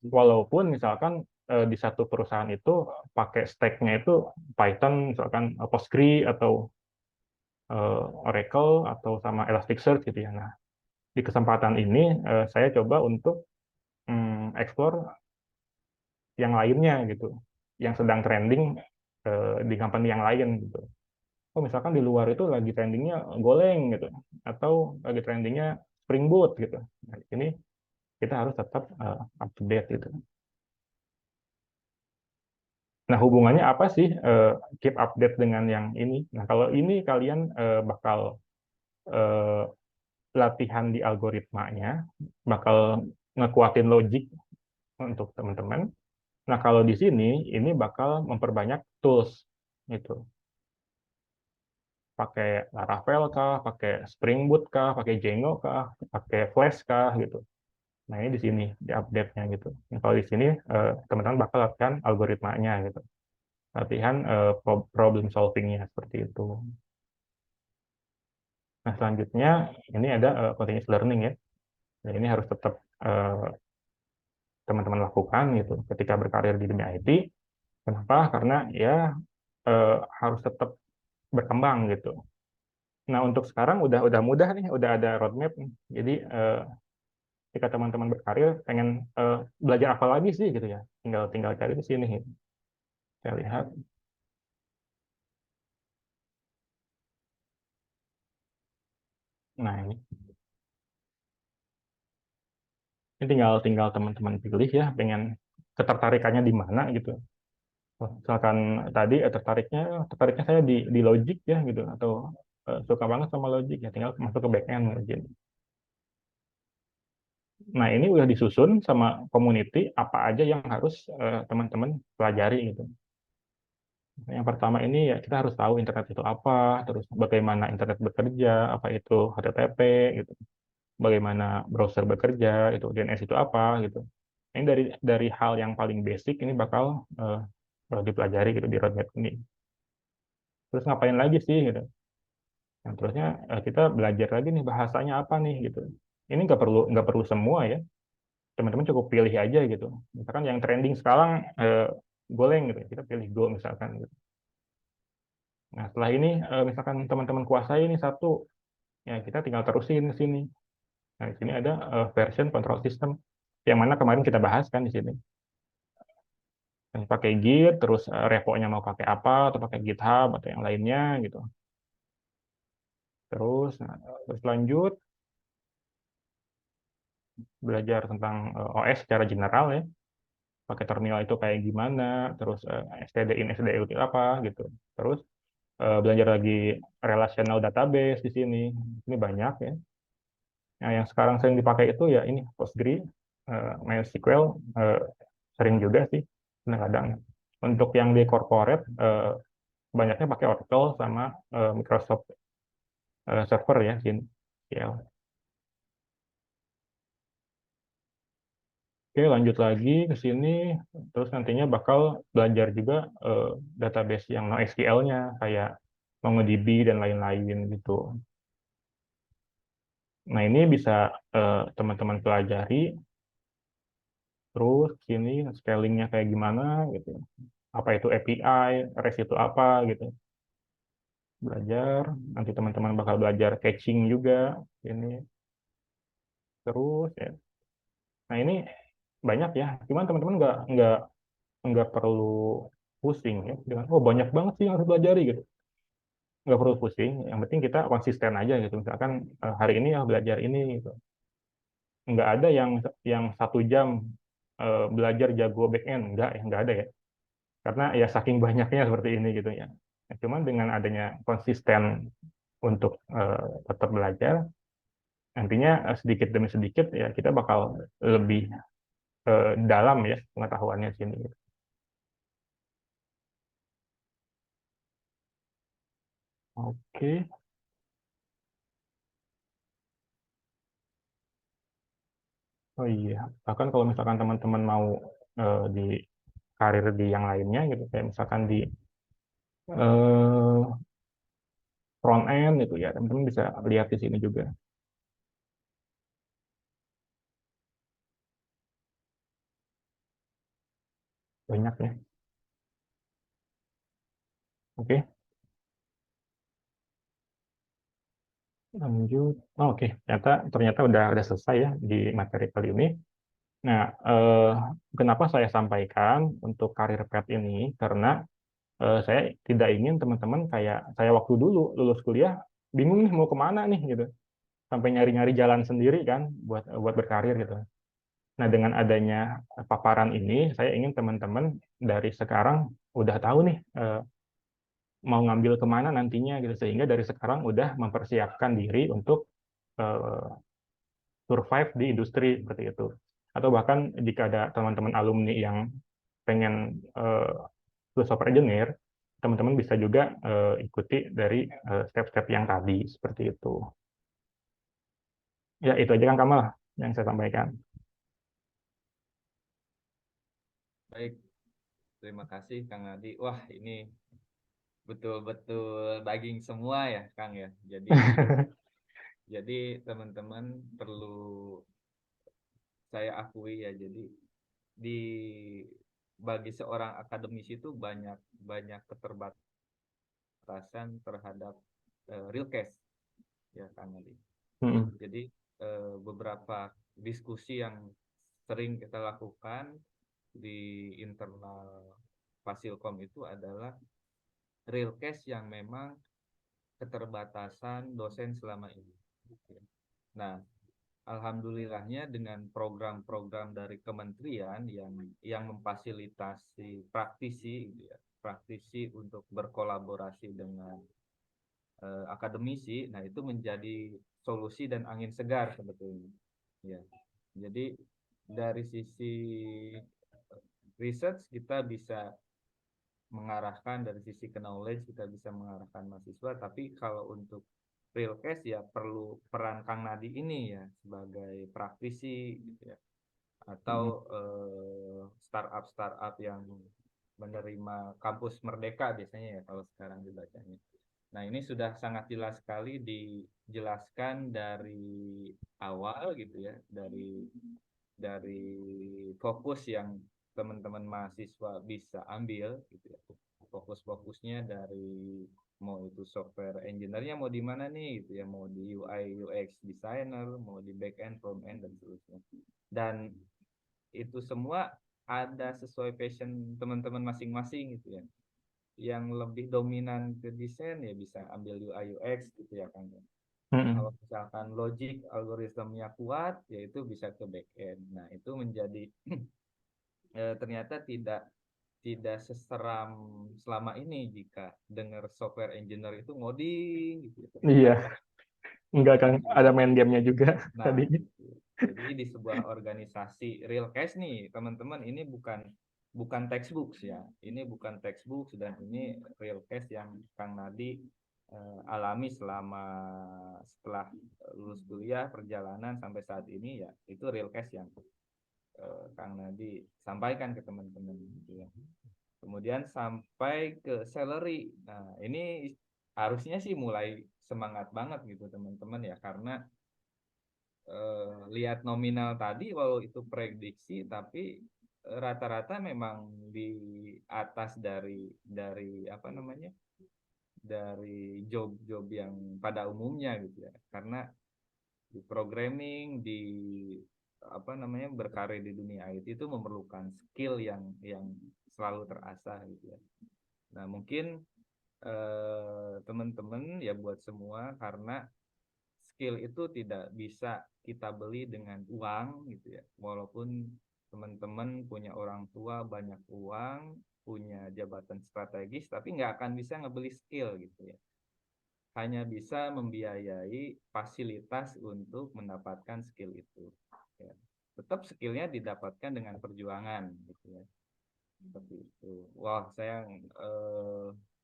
Walaupun misalkan di satu perusahaan itu pakai stack-nya itu Python, misalkan Postgre atau Oracle atau sama Elasticsearch gitu ya. Nah, di kesempatan ini saya coba untuk explore yang lainnya gitu, yang sedang trending di company yang lain gitu. Oh, misalkan di luar itu lagi trendingnya Golang gitu, atau lagi trendingnya Spring Boot gitu. Nah, ini kita harus tetap up to date gitu. Nah, hubungannya apa sih keep update dengan yang ini? Nah, kalau ini kalian bakal eh, latihan di algoritmanya, bakal ngekuatin logik untuk teman-teman. Nah, kalau di sini ini bakal memperbanyak tools gitu. Pakai Laravel kah, pakai Spring Boot kah, pakai Django kah, pakai Flash kah gitu. Nah, ini di sini di update-nya gitu. Nah, kalau di sini teman-teman bakal latihan algoritmanya gitu. Latihan problem solving-nya seperti itu. Nah, selanjutnya ini ada continuous learning ya. Nah, ini harus tetap teman-teman lakukan gitu ketika berkarir di dunia IT. Kenapa? Karena ya harus tetap berkembang gitu. Nah, untuk sekarang udah mudah nih, udah ada roadmap nih. Jadi ketika teman-teman berkarir pengen belajar apa lagi sih gitu ya. Tinggal tinggal cari di sini. Gitu. Saya lihat. Nah, ini tinggal tinggal teman-teman pilih ya, pengen ketertarikannya di mana gitu. Misalkan tadi tertariknya saya di logic ya gitu, atau suka banget sama logic ya, tinggal masuk ke backend mungkin. Nah, ini udah disusun sama community apa aja yang harus teman-teman pelajari gitu. Yang pertama ini ya kita harus tahu internet itu apa, terus bagaimana internet bekerja, apa itu HTTP gitu, bagaimana browser bekerja, itu DNS itu apa gitu. Ini dari hal yang paling basic ini bakal dipelajari gitu di roadmap ini. Terus ngapain lagi sih gitu. Nah, terusnya kita belajar lagi nih bahasanya apa nih gitu. Ini nggak perlu semua ya. Teman-teman cukup pilih aja gitu. Misalkan yang trending sekarang Golang gitu. Kita pilih Go misalkan gitu. Nah, setelah ini misalkan teman-teman kuasai ini satu, ya kita tinggal terusin di sini. Nah, di sini ada version control system yang mana kemarin kita bahas kan di sini. Dan pakai Git, terus repo-nya mau pakai apa, atau pakai GitHub atau yang lainnya gitu. Terus, nah, terus lanjut belajar tentang OS secara general ya, pakai terminal itu kayak gimana, terus std in, std out itu apa gitu. Terus belajar lagi relational database di sini. Ini banyak ya. Nah, yang sekarang sering dipakai itu ya ini Postgre, MySQL sering juga sih kadang-kadang. Untuk yang di corporate banyaknya pakai Oracle sama Microsoft Server ya, sini. Oke, lanjut lagi ke sini, terus nantinya bakal belajar juga database yang NoSQL-nya, kayak MongoDB dan lain-lain gitu. Nah, ini bisa teman-teman pelajari, terus sini scaling-nya kayak gimana gitu. Apa itu API, REST itu apa gitu. Belajar, nanti teman-teman bakal belajar caching juga, ini terus ya. Nah, ini banyak ya, cuman teman-teman nggak perlu pusing ya dengan oh banyak banget sih yang harus pelajari gitu, nggak perlu pusing, yang penting kita konsisten aja gitu. Misalkan hari ini ya belajar ini gitu, nggak ada yang 1 jam belajar jago back end, nggak ada ya, karena ya saking banyaknya seperti ini gitu ya. Nah, cuman dengan adanya konsisten untuk tetap belajar, nantinya sedikit demi sedikit ya kita bakal lebih dalam ya pengetahuannya sini gitu. Oke. Oh iya, bahkan kalau misalkan teman-teman mau di karir di yang lainnya gitu, kayak misalkan di eh, front end gitu ya, teman-teman bisa lihat di sini juga banyak ya. Oke, lanjut. Oh, oke, ternyata udah selesai ya di materi kali ini. Nah, kenapa saya sampaikan untuk karir path ini? Karena saya tidak ingin teman-teman kayak saya waktu dulu lulus kuliah bingung nih mau kemana nih gitu, sampai nyari-nyari jalan sendiri kan buat buat berkarir gitu. Nah, dengan adanya paparan ini, saya ingin teman-teman dari sekarang udah tahu nih mau ngambil kemana nantinya gitu, sehingga dari sekarang udah mempersiapkan diri untuk eh, survive di industri seperti itu. Atau bahkan jika ada teman-teman alumni yang pengen lulus software engineer, teman-teman bisa juga ikuti dari step-step yang tadi seperti itu. Ya, itu aja kan Kamal yang saya sampaikan. Baik, terima kasih Kang Adi. Wah, ini betul-betul daging semua ya, Kang ya. Jadi teman-teman perlu saya akui ya. Jadi di bagi seorang akademisi itu banyak banyak keterbatasan terhadap real case ya Kang Adi. Mm-mm. Jadi beberapa diskusi yang sering kita lakukan di internal Fasilkom itu adalah real case yang memang keterbatasan dosen selama ini. Nah, alhamdulillahnya dengan program-program dari kementerian yang memfasilitasi praktisi, gitu ya, praktisi untuk berkolaborasi dengan akademisi, nah itu menjadi solusi dan angin segar sebetulnya. Ya, jadi dari sisi research kita bisa mengarahkan, dari sisi knowledge kita bisa mengarahkan mahasiswa, tapi kalau untuk real case ya perlu peran Kang Nadi ini ya sebagai praktisi gitu ya, atau Mm-mm. startup yang menerima kampus merdeka biasanya ya kalau sekarang dibacanya. Nah, ini sudah sangat jelas sekali dijelaskan dari awal gitu ya, dari fokus yang teman-teman mahasiswa bisa ambil gitu ya. Fokus-fokusnya dari mau itu software engineer-nya mau di mana nih gitu ya, mau di UI UX designer, mau di back end, front end dan seterusnya. Dan itu semua ada sesuai passion teman-teman masing-masing gitu ya. Yang lebih dominan ke desain ya bisa ambil UI UX gitu ya kan. Kalau Mm-mm. misalkan logik algoritmnya kuat, yaitu bisa ke back end. Nah, itu menjadi ternyata tidak tidak seseram selama ini jika dengar software engineer itu ngoding gitu. Iya, enggak kan, Jadi ada main gamenya juga tadi. nah gitu. Jadi di sebuah organisasi real case nih, teman-teman, ini bukan bukan textbooks ya. Ini bukan textbooks dan ini real case yang Kang Nadi alami selama setelah lulus kuliah, perjalanan sampai saat ini ya. Itu real case yang Kang Nadi sampaikan ke teman-teman gitu ya. Kemudian sampai ke salary. Nah, ini harusnya sih mulai semangat banget gitu teman-teman ya, karena lihat nominal tadi walau itu prediksi tapi rata-rata memang di atas dari apa namanya, dari job-job yang pada umumnya gitu ya, karena di programming, di apa namanya, berkarir di dunia IT itu memerlukan skill yang selalu terasah gitu ya. Nah, mungkin teman-teman ya buat semua, karena skill itu tidak bisa kita beli dengan uang gitu ya. Walaupun teman-teman punya orang tua banyak uang, punya jabatan strategis, tapi nggak akan bisa ngebeli skill gitu ya. Hanya bisa membiayai fasilitas untuk mendapatkan skill itu. Ya. Tetap skillnya didapatkan dengan perjuangan gitu ya. Seperti itu. Wah, saya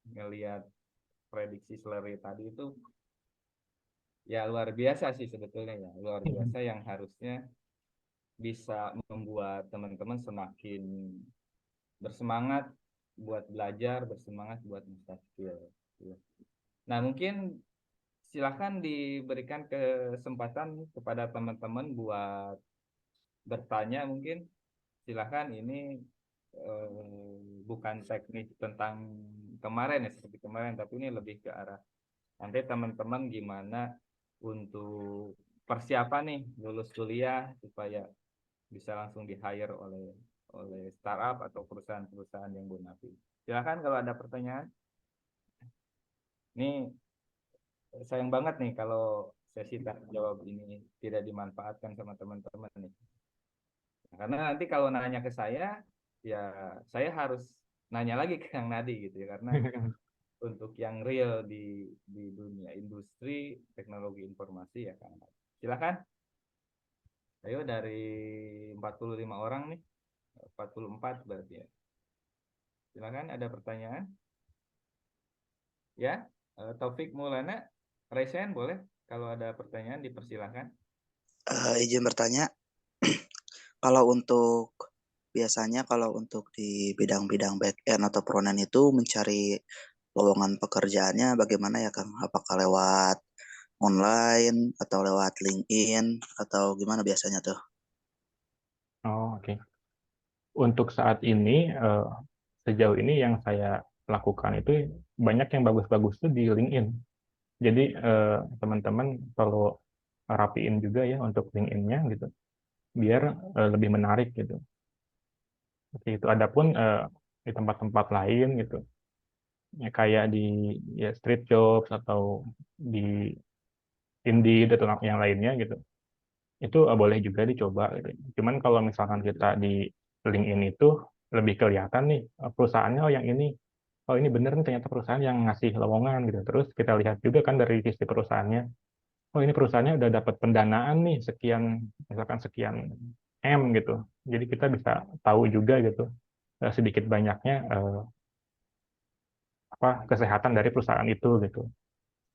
ngelihat prediksi salary tadi itu ya luar biasa sih sebetulnya ya, luar biasa yang harusnya bisa membuat teman-teman semakin bersemangat buat belajar, bersemangat buat skill. Nah, mungkin silahkan diberikan kesempatan kepada teman-teman buat bertanya mungkin. Silahkan, ini bukan teknis tentang kemarin ya seperti kemarin, tapi ini lebih ke arah nanti teman-teman gimana untuk persiapan nih lulus kuliah supaya bisa langsung di hire oleh oleh startup atau perusahaan-perusahaan yang bonafit. Silakan kalau ada pertanyaan. Ini sayang banget nih kalau sesi tanya jawab ini tidak dimanfaatkan sama teman-teman nih. Karena nanti kalau nanya ke ya saya harus nanya lagi ke Kang Nadi gitu ya, karena untuk yang real di dunia industri teknologi informasi ya Kang Nadi. Silakan. Ayo, dari 45 orang nih, 44 berarti ya. Silakan, ada pertanyaan? Ya, Taufik Maulana, Resen boleh. Kalau ada pertanyaan dipersilahkan. Izin bertanya, kalau untuk biasanya kalau untuk di bidang-bidang back end atau front end itu mencari lowongan pekerjaannya bagaimana ya Kang? Apakah lewat online atau lewat LinkedIn atau gimana biasanya tuh? Oh, oke. Untuk saat ini, sejauh ini yang saya lakukan itu banyak yang bagus-bagus tuh di LinkedIn. Jadi teman-teman kalau rapiin juga ya untuk LinkedIn-nya gitu, biar lebih menarik gitu. Seperti itu. Adapun di tempat-tempat lain gitu, ya kayak di ya Street Jobs atau di Indeed atau yang lainnya gitu, itu boleh juga dicoba gitu. Cuman kalau misalkan kita di LinkedIn itu lebih kelihatan nih perusahaannya, oh yang ini bener nih ternyata perusahaan yang ngasih lowongan gitu. Terus kita lihat juga kan dari sisi perusahaannya, oh ini perusahaannya udah dapat pendanaan nih sekian, misalkan sekian M gitu. Jadi kita bisa tahu juga gitu sedikit banyaknya apa kesehatan dari perusahaan itu gitu.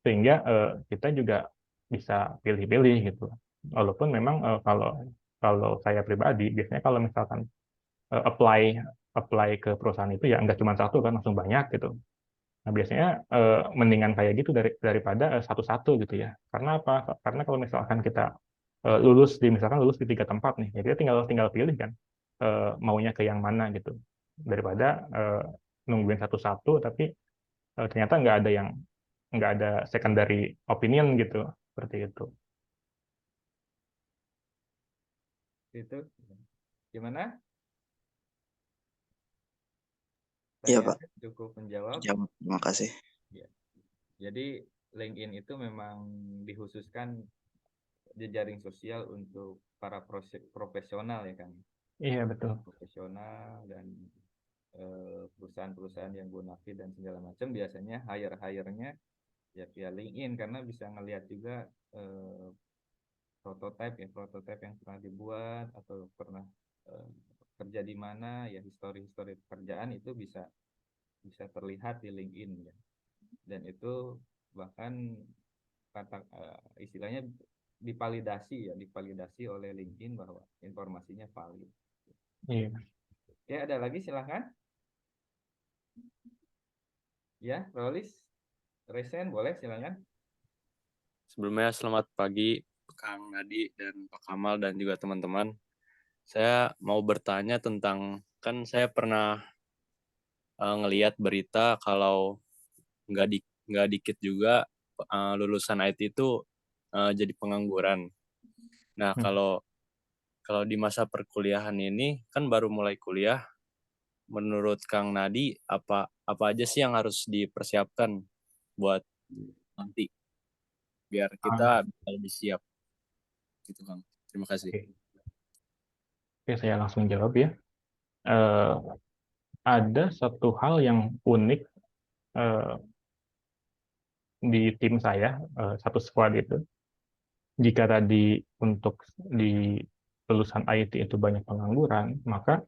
Sehingga kita juga bisa pilih-pilih gitu. Walaupun memang kalau kalau saya pribadi biasanya kalau misalkan apply apply ke perusahaan itu ya nggak cuma satu kan, langsung banyak gitu. Nah, biasanya mendingan kayak gitu daripada satu-satu gitu ya. Karena apa? Karena kalau misalkan kita misalkan lulus di 3 tempat nih, ya kita tinggal tinggal pilih kan maunya ke yang mana gitu. Daripada nungguin satu-satu tapi ternyata nggak ada secondary opinion gitu, seperti itu. Itu gimana? Iya Tadi Pak, Anda cukup menjawab. jawab. Terima kasih. Ya. Jadi LinkedIn itu memang dikhususkan jejaring sosial untuk para profesional ya kan, Iya betul. profesional dan perusahaan-perusahaan yang bonafit dan segala macam biasanya hire-nya ya via LinkedIn karena bisa ngelihat juga prototipe yang pernah dibuat atau pernah eh, kerja di mana ya, histori-histori pekerjaan itu bisa bisa terlihat di LinkedIn ya. Dan itu bahkan istilahnya dipalidasi oleh LinkedIn bahwa informasinya valid. Iya. Oke, ada lagi silahkan. Ya, Rolis, Resen boleh silahkan. Sebelumnya selamat pagi Kang Nadi dan Pak Kamal dan juga teman-teman. Saya mau bertanya tentang, kan saya pernah ngelihat berita kalau nggak dikit juga lulusan IT itu jadi pengangguran. Nah, Hmm. kalau di masa perkuliahan ini kan baru mulai kuliah, menurut Kang Nadi apa aja sih yang harus dipersiapkan buat nanti biar Ah, kita bisa lebih siap gitu Kang. Terima kasih. oke. Oke, saya langsung jawab ya. Eh, ada satu hal yang unik eh, di tim saya, satu squad itu. Jika tadi untuk di lulusan IT itu banyak pengangguran, maka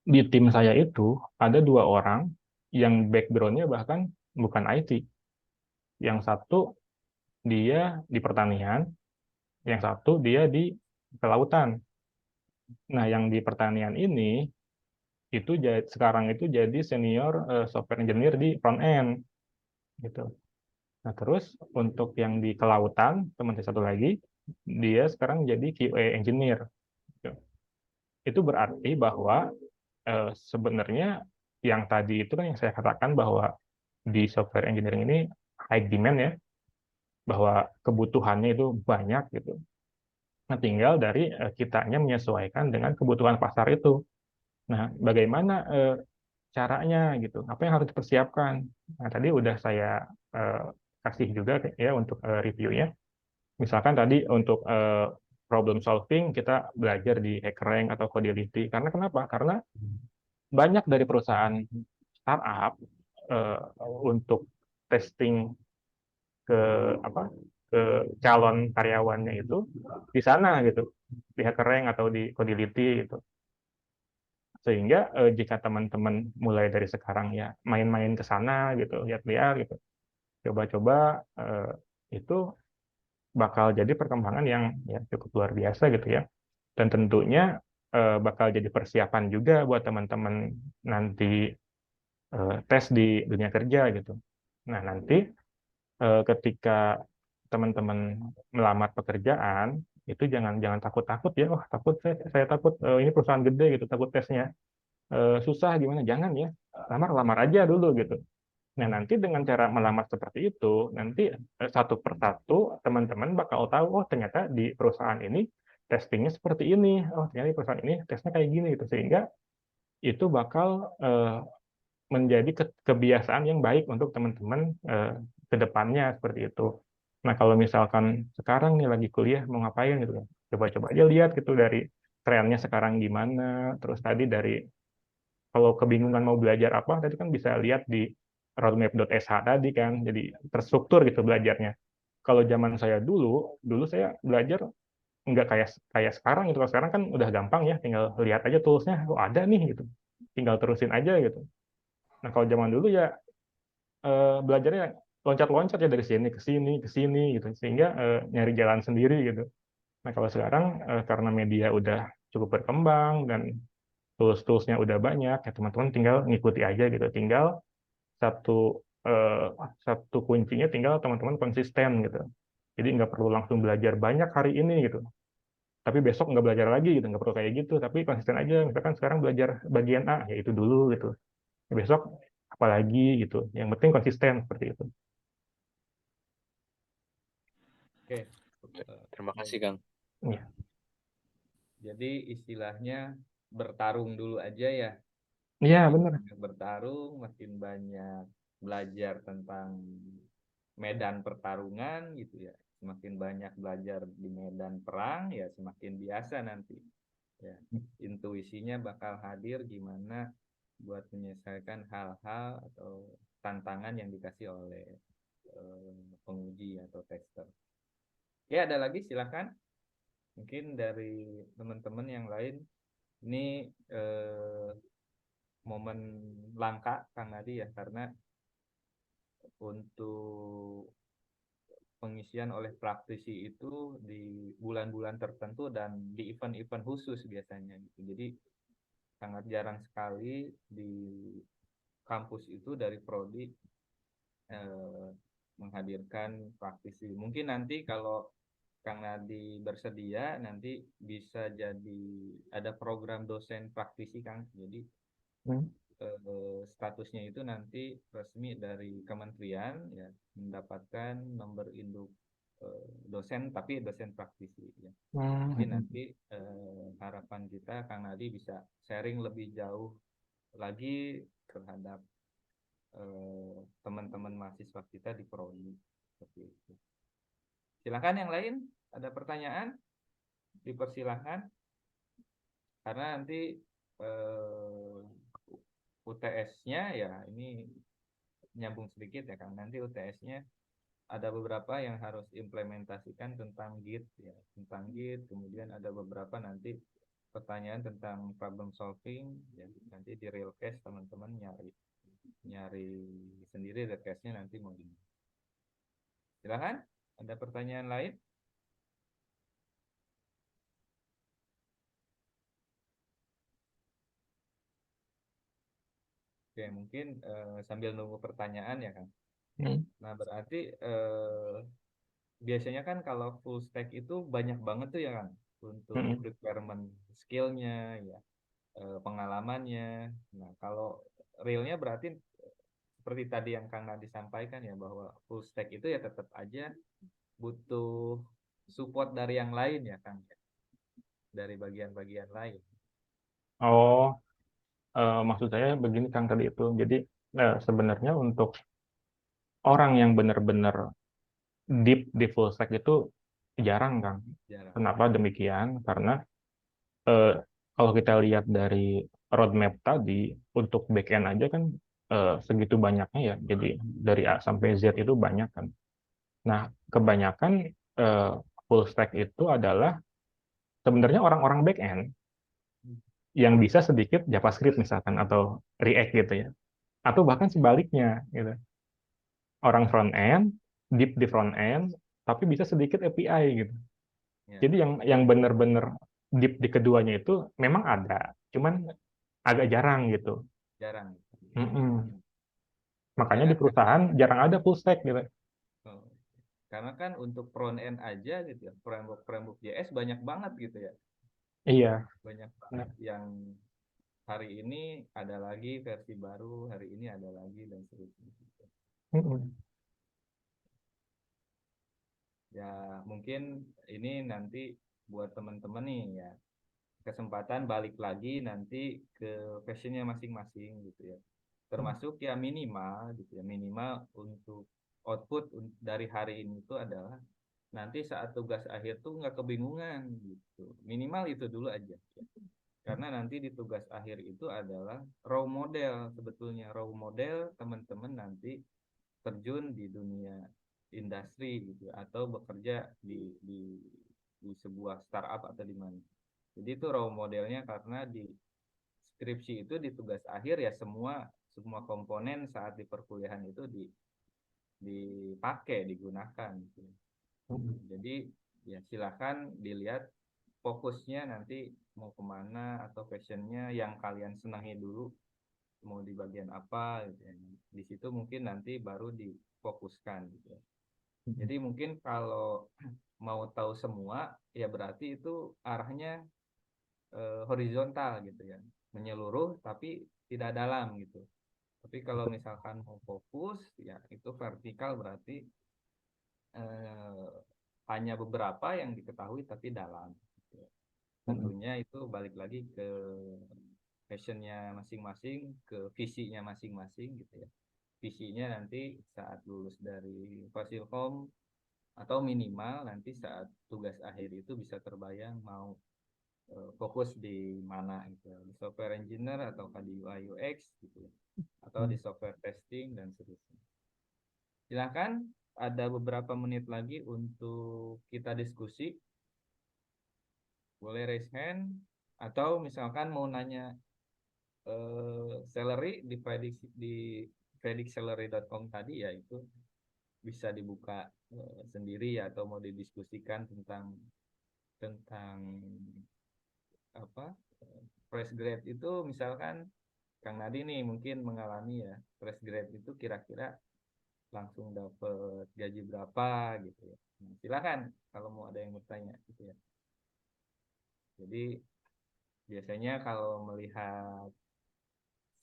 di tim saya itu ada 2 orang yang background-nya bahkan bukan IT. Yang satu dia di pertanian, yang satu dia di kelautan. Nah, yang di pertanian ini itu sekarang itu jadi senior software engineer di front end gitu. Nah, terus untuk yang di kelautan, teman saya satu lagi, dia sekarang jadi QA engineer gitu. Itu berarti bahwa sebenarnya yang tadi itu kan yang saya katakan bahwa di software engineering ini high demand ya, bahwa kebutuhannya itu banyak gitu. Nah, tinggal dari kitanya menyesuaikan dengan kebutuhan pasar itu. Nah, bagaimana caranya gitu? Apa yang harus dipersiapkan? Nah, tadi udah saya eh, kasih juga ya untuk reviewnya. Misalkan tadi untuk problem solving kita belajar di HackerRank atau Codility. Karena kenapa? Karena banyak dari perusahaan startup eh, untuk testing ke apa ke calon karyawannya itu di sana gitu, di HackerRank atau di Codility gitu. Sehingga jika teman-teman mulai dari sekarang ya main-main ke sana gitu, lihat-lihat gitu, coba-coba itu bakal jadi perkembangan yang ya cukup luar biasa gitu ya. Dan tentunya bakal jadi persiapan juga buat teman-teman nanti tes di dunia kerja gitu. Nah, nanti ketika teman-teman melamar pekerjaan itu jangan takut-takut ya, wah takut saya takut ini perusahaan gede gitu, takut tesnya susah gimana, jangan ya, lamar aja dulu gitu. Nah, nanti dengan cara melamar seperti itu, nanti satu persatu teman-teman bakal tahu, oh ternyata di perusahaan ini testingnya seperti ini, oh ternyata di perusahaan ini tesnya kayak gini gitu, sehingga itu bakal menjadi kebiasaan yang baik untuk teman-teman ke depannya seperti itu. Nah, kalau misalkan sekarang nih lagi kuliah mau ngapain gitu kan, coba-coba aja lihat gitu dari trennya sekarang gimana, terus tadi dari kalau kebingungan mau belajar apa, tadi kan bisa lihat di roadmap.sh tadi kan, jadi terstruktur gitu belajarnya. Kalau zaman saya dulu saya belajar nggak kayak kayak sekarang gitu. Kalau sekarang kan udah gampang ya, tinggal lihat aja toolsnya, oh ada nih gitu, tinggal terusin aja gitu. Nah, kalau zaman dulu ya belajarnya loncat-loncat ya dari sini ke sini ke sini gitu, sehingga nyari jalan sendiri gitu. Nah, kalau sekarang karena media udah cukup berkembang dan tools-toolsnya udah banyak, ya teman-teman tinggal ngikuti aja gitu. Tinggal satu eh, satu kuncinya tinggal teman-teman konsisten gitu. Jadi nggak perlu langsung belajar banyak hari ini gitu. Tapi besok nggak belajar lagi gitu, nggak perlu kayak gitu. Tapi konsisten aja. Misalkan sekarang belajar bagian A, ya itu dulu gitu. Besok apalagi gitu. Yang penting konsisten seperti itu. Oke. Terima kasih, Kang. Iya. Jadi istilahnya bertarung dulu aja ya. Iya, benar. Bertarung, makin banyak belajar tentang medan pertarungan gitu ya. Semakin banyak belajar di medan perang ya semakin biasa nanti. Ya, intuisinya bakal hadir gimana buat menyelesaikan hal-hal atau tantangan yang dikasih oleh penguji atau tester. Ya, ada lagi silakan. Mungkin dari teman-teman yang lain ini momen langka Kang Nadi ya, karena untuk pengisian oleh praktisi itu di bulan-bulan tertentu dan di event-event khusus biasanya gitu. Jadi sangat jarang sekali di kampus itu dari prodi menghadirkan praktisi. Mungkin nanti kalau Kang Nadi bersedia, nanti bisa jadi ada program dosen praktisi Kang. Jadi statusnya itu nanti resmi dari kementerian ya, mendapatkan nomor induk dosen, tapi dosen praktisi ya. Jadi nanti harapan kita Kang Nadi bisa sharing lebih jauh lagi terhadap teman-teman mahasiswa kita di prodi seperti itu. Silakan yang lain, ada pertanyaan? Dipersilahkan. Karena nanti UTS-nya ya ini nyambung sedikit ya Kang. Nanti UTS-nya ada beberapa yang harus implementasikan tentang Git ya, tentang Git. Kemudian ada beberapa nanti pertanyaan tentang problem solving ya. Nanti di real case teman-teman nyari sendiri real case-nya nanti mau gimana. Silakan, ada pertanyaan lain? Oke, mungkin sambil nunggu pertanyaan ya Kang. Nah, berarti biasanya kan kalau full stack itu banyak banget tuh ya Kang untuk requirement skillnya ya, pengalamannya. Nah, kalau realnya berarti seperti tadi yang Kang Nadi sampaikan ya, bahwa full stack itu ya tetap aja butuh support dari yang lain ya Kang, dari bagian-bagian lain. Oh, maksud saya begini Kang tadi itu. Jadi sebenarnya untuk orang yang benar-benar deep di full stack itu jarang Kang. Jarang. Kenapa demikian? Karena kalau kita lihat dari roadmap tadi untuk backend aja kan segitu banyaknya ya. Jadi dari A sampai Z itu banyak kan. Nah, kebanyakan full stack itu adalah sebenarnya orang-orang backend yang bisa sedikit JavaScript misalkan atau React gitu ya. Atau bahkan sebaliknya gitu. Orang front end, deep di front end, tapi bisa sedikit API gitu. Ya. Jadi yang benar-benar deep di keduanya itu memang ada, cuman agak jarang gitu. Jarang. Mm-mm. Makanya Karena di perusahaan jarang ada full stack gitu. oh, karena kan untuk front end aja gitu ya, framework JS banyak banget gitu ya. Iya. Banyak banget yang hari ini ada lagi versi baru, hari ini ada lagi dan seterusnya. Mm-mm. Ya mungkin ini nanti buat teman-teman nih ya, kesempatan balik lagi nanti ke passionnya masing-masing gitu ya. Termasuk ya minimal gitu ya, minimal untuk output dari hari ini itu adalah nanti saat tugas akhir tuh nggak kebingungan gitu. Minimal itu dulu aja. Karena nanti di tugas akhir itu adalah raw model, sebetulnya raw model teman-teman nanti terjun di dunia industri gitu atau bekerja di sebuah startup atau di mana. Jadi itu raw modelnya, karena di skripsi itu di tugas akhir ya semua semua komponen saat di perkuliahan itu dipakai, digunakan gitu. Jadi ya silakan dilihat fokusnya nanti mau kemana atau passionnya yang kalian senangi dulu, mau di bagian apa gitu ya. Di situ mungkin nanti baru difokuskan gitu ya. Jadi mungkin kalau mau tahu semua ya berarti itu arahnya horizontal gitu ya, menyeluruh tapi tidak dalam gitu. Tapi kalau misalkan mau fokus ya itu vertikal, berarti eh, hanya beberapa yang diketahui tapi dalam gitu ya. Tentunya itu balik lagi ke passionnya masing-masing, ke visinya masing-masing gitu ya. Visinya nanti saat lulus dari Fasilkom atau minimal nanti saat tugas akhir itu bisa terbayang mau fokus di mana gitu ya. Di software engineer atau di UI UX gitu ya. Atau di software testing dan seterusnya. Silakan, ada beberapa menit lagi untuk kita diskusi. Boleh raise hand atau misalkan mau nanya salary di predictsalary.com tadi ya, itu bisa dibuka sendiri ya, atau mau didiskusikan tentang apa fresh grade itu, misalkan Kang Nadi nih mungkin mengalami ya fresh grade itu kira-kira langsung dapat gaji berapa gitu ya. Nah, silakan kalau mau ada yang bertanya gitu ya. Jadi biasanya kalau melihat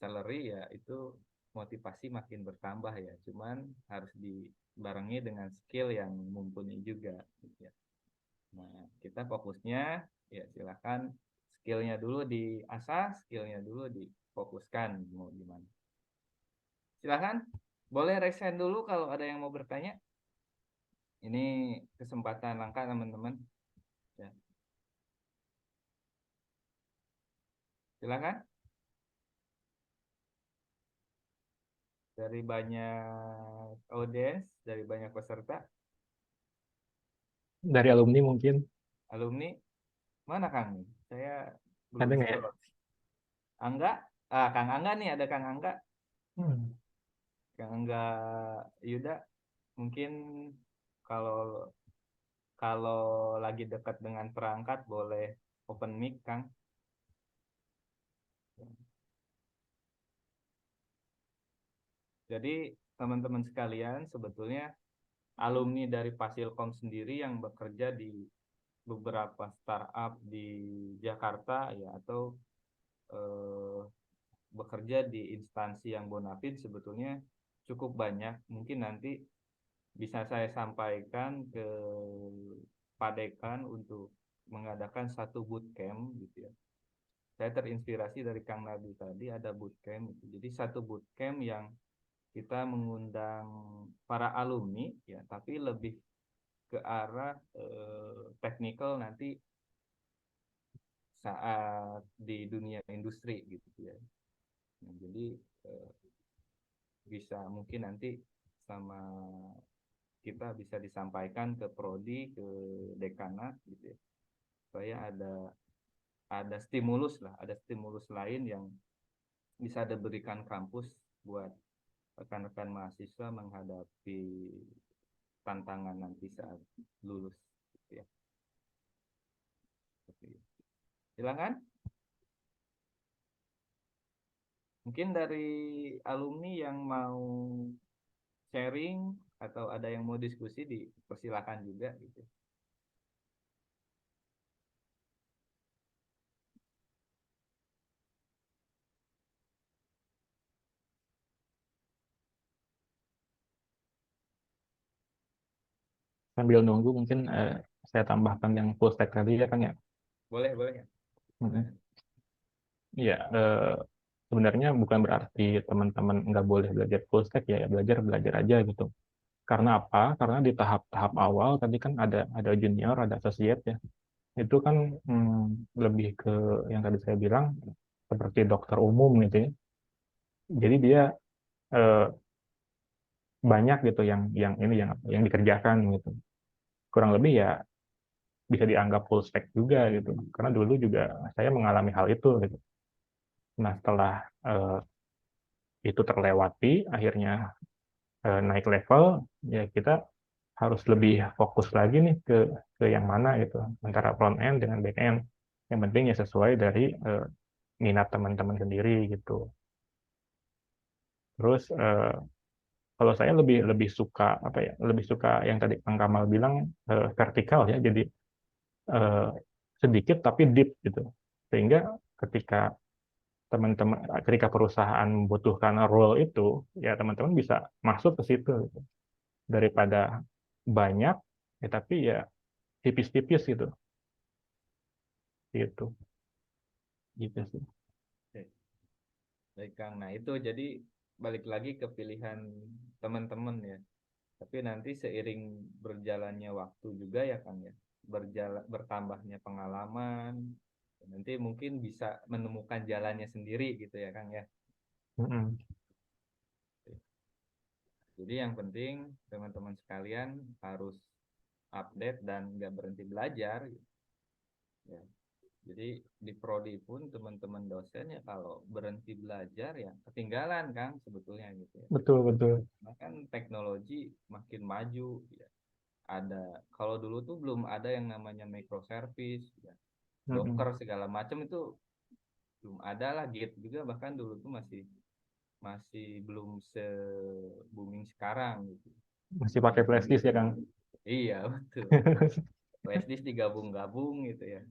salary ya itu motivasi makin bertambah ya. Cuman harus dibarengi dengan skill yang mumpuni juga gitu ya. Nah, kita fokusnya ya silakan skillnya dulu diasah, skillnya dulu difokuskan mau gimana. Silakan, boleh raise hand dulu kalau ada yang mau bertanya. Ini kesempatan langka teman-teman. Ya, silakan. Dari banyak audiens, dari banyak peserta, Dari alumni mungkin alumni, mana Kang nih? Saya ada belum nggak ya? scroll. Angga, Kang Angga nih, ada Kang Angga, Hmm. Kang Angga Yuda, mungkin kalau kalau lagi dekat dengan perangkat boleh open mic Kang. Jadi teman-teman sekalian, sebetulnya alumni dari Fasilkom sendiri yang bekerja di beberapa startup di Jakarta ya, atau eh, bekerja di instansi yang bonafid sebetulnya cukup banyak. Mungkin nanti bisa saya sampaikan ke Pak Dekan untuk mengadakan satu bootcamp gitu ya. Saya terinspirasi dari Kang Nabi tadi, ada bootcamp gitu. Jadi satu bootcamp yang kita mengundang para alumni ya, tapi lebih ke arah technical nanti saat di dunia industri gitu ya. Nah, jadi eh, bisa mungkin nanti sama kita bisa disampaikan ke prodi, ke dekanat gitu ya, supaya ada stimulus lah, ada stimulus lain yang bisa diberikan kampus buat rekan-rekan mahasiswa menghadapi tantangan nanti saat lulus gitu ya. Seperti itu. Silakan. Mungkin dari alumni yang mau sharing atau ada yang mau diskusi, dipersilakan juga gitu. Sambil nunggu mungkin saya tambahkan yang full stack tadi ya Kang ya. Boleh, boleh ya. Mm-mm. Iya, sebenarnya bukan berarti teman-teman nggak boleh belajar full stack ya, belajar belajar aja gitu. Karena apa? Karena di tahap-tahap awal tadi kan ada junior, ada associate ya. Itu kan lebih ke yang tadi saya bilang seperti dokter umum gitu ya. Jadi dia eh, banyak gitu yang ini yang dikerjakan gitu. Kurang lebih ya bisa dianggap full stack juga gitu. Karena dulu juga saya mengalami hal itu gitu. Nah, setelah eh, itu terlewati, akhirnya naik level, ya kita harus lebih fokus lagi nih ke yang mana gitu, antara front end dengan back end. Yang penting ya sesuai dari minat teman-teman sendiri gitu. Terus kalau saya lebih lebih suka apa ya, lebih suka yang tadi Kang Kamal bilang vertikal ya, jadi eh, sedikit tapi deep gitu. Sehingga ketika teman-teman ketika perusahaan membutuhkan role itu, ya teman-teman bisa masuk ke situ gitu. Daripada banyak, ya tapi ya tipis-tipis gitu, gitu, gitu sih. Oke. Baik Kang. Nah itu jadi balik lagi ke pilihan teman-teman ya. Tapi nanti seiring berjalannya waktu juga ya Kang ya, bertambahnya pengalaman, nanti mungkin bisa menemukan jalannya sendiri gitu ya Kang ya. Mm-mm. Jadi yang penting teman-teman sekalian harus update dan nggak berhenti belajar gitu, ya. Jadi di prodi pun teman-teman dosen ya kalau berhenti belajar ya ketinggalan Kang sebetulnya gitu ya. Betul, betul. Nah, kan teknologi makin maju ya. Ada, kalau dulu tuh belum ada yang namanya microservice ya. Docker Mm-mm. segala macam itu belum ada lah, Git juga bahkan dulu tuh masih masih belum se booming sekarang gitu. Masih pakai flash disk ya, Kang? Iya betul. Flashdisk digabung-gabung gitu ya.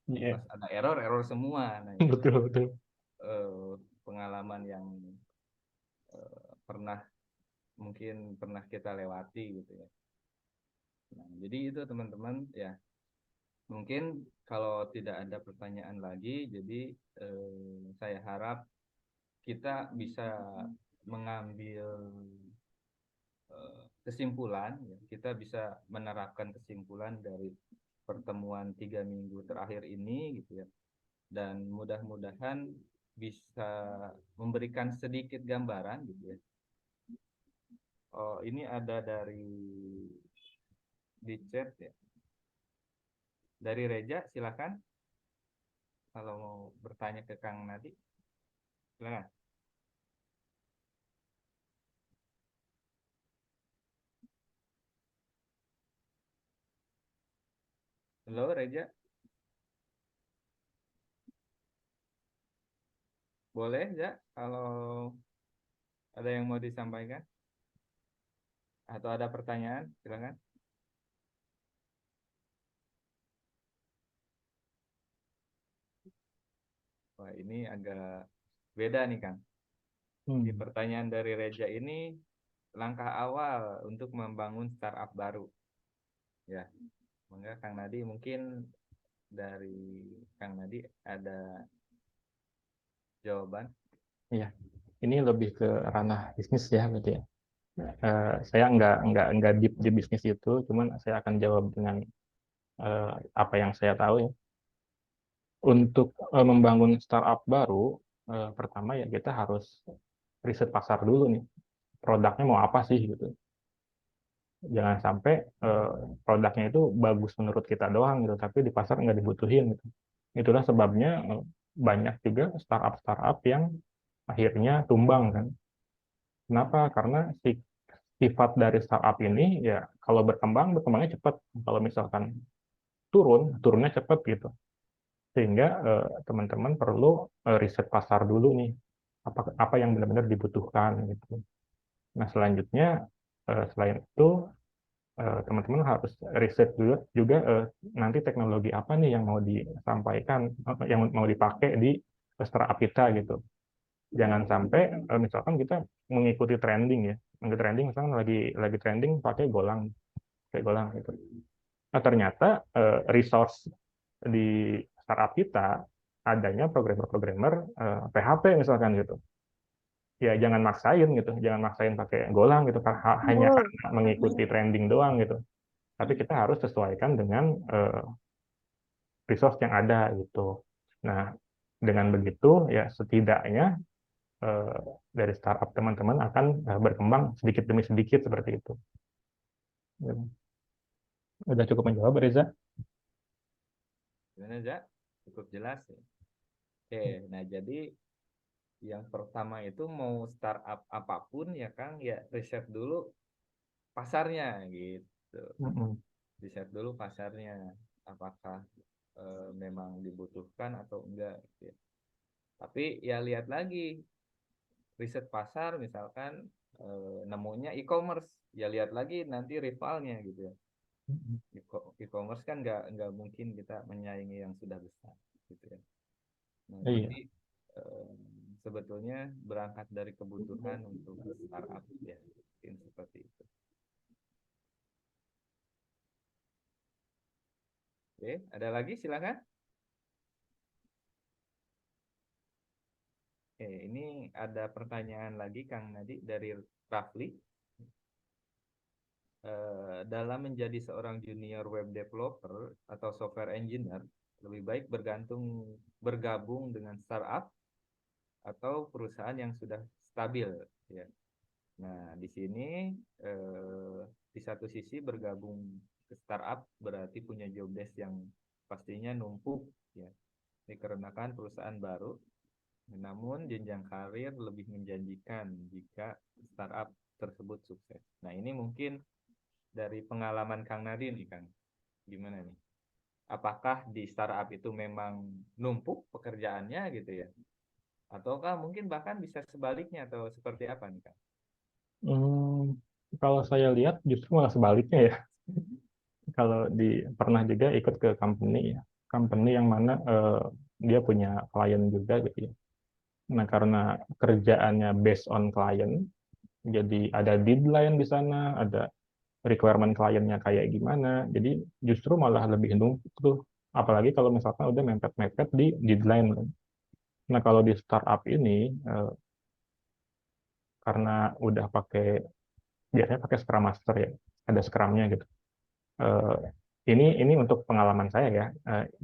Iya, Pas ada error, error semua. Nah itu betul, betul. pengalaman yang pernah mungkin pernah kita lewati gitu ya. Nah, jadi itu teman-teman ya. Mungkin kalau tidak ada pertanyaan lagi, jadi saya harap kita bisa mengambil kesimpulan, ya. Kita bisa menerapkan kesimpulan dari pertemuan 3 minggu terakhir ini, gitu ya. Dan mudah-mudahan bisa memberikan sedikit gambaran, gitu ya. Oh, ini ada dari di chat ya. Dari Reja, silakan. Kalau mau bertanya ke Kang Nadi, silakan. Halo Reja, boleh ya kalau ada yang mau disampaikan atau ada pertanyaan, silakan. Wah, ini agak beda nih Kang. Di Hmm. pertanyaan dari Reja ini langkah awal untuk membangun startup baru. Ya, maka Kang Nadi mungkin dari Kang Nadi ada jawaban. Iya, ini lebih ke ranah bisnis ya, berarti ya. Saya nggak deep di bisnis itu, cuman saya akan jawab dengan eh, apa yang saya tahu ya. Untuk membangun startup baru, pertama ya kita harus riset pasar dulu nih. Produknya mau apa sih gitu. Jangan sampai eh, produknya itu bagus menurut kita doang gitu, tapi di pasar nggak dibutuhin gitu. Itulah sebabnya banyak juga startup-startup yang akhirnya tumbang kan. Kenapa? Karena sifat dari startup ini ya kalau berkembangnya cepat. Kalau misalkan turunnya cepat gitu. Sehingga teman-teman perlu riset pasar dulu nih, apa yang benar-benar dibutuhkan gitu. Nah, selanjutnya selain itu teman-teman harus riset juga nanti teknologi apa nih yang mau disampaikan, yang mau dipakai di startup kita gitu. Jangan sampai misalkan kita mengikuti trending ya, mengikuti trending misalkan lagi trending pakai Golang gitu. Nah, ternyata resource di startup kita adanya programmer-programmer PHP misalkan gitu. Ya jangan maksain gitu, jangan maksain pakai Golang gitu, hanya karena mengikuti trending doang gitu. Tapi kita harus sesuaikan dengan resource yang ada gitu. Nah, dengan begitu ya setidaknya dari startup teman-teman akan berkembang sedikit demi sedikit seperti itu. Udah cukup menjawab, Reza? Gimana, Ja? Cukup jelas ya. Oke, nah jadi yang pertama itu mau startup apapun ya Kang, ya riset dulu pasarnya gitu. Riset dulu pasarnya, apakah memang dibutuhkan atau enggak gitu ya. Tapi ya lihat lagi, riset pasar misalkan nemunya e-commerce, ya lihat lagi nanti rivalnya gitu ya. E-commerce kan nggak mungkin kita menyaingi yang sudah besar gitu ya. Nah, Iya. jadi sebetulnya berangkat dari kebutuhan untuk startup ya, mungkin seperti itu. Oke, ada lagi silakan. Oke, ini ada pertanyaan lagi Kang Nadi dari Rafli. Dalam menjadi seorang junior web developer atau software engineer, lebih baik bergabung dengan startup atau perusahaan yang sudah stabil ya. Nah, di sini di satu sisi bergabung ke startup berarti punya job desk yang pastinya numpuk ya. Dikarenakan perusahaan baru, namun jenjang karir lebih menjanjikan jika startup tersebut sukses. Nah, ini mungkin dari pengalaman Kang Nadine nih Kang. Gimana nih? Apakah di startup itu memang numpuk pekerjaannya gitu ya? Ataukah mungkin bahkan bisa sebaliknya atau seperti apa nih Kang? Kalau saya lihat justru malah sebaliknya ya. Kalau pernah juga ikut ke company yang mana dia punya klien juga gitu ya. Nah, karena kerjaannya based on klien, jadi ada deadline di sana, ada requirement kliennya kayak gimana, jadi justru malah lebih numpuk tuh. Apalagi kalau misalkan udah mepet-mepet di deadline. Nah, kalau di startup ini karena udah biasanya pakai Scrum Master ya, ada Scrum-nya gitu. Eh, ini untuk pengalaman saya ya,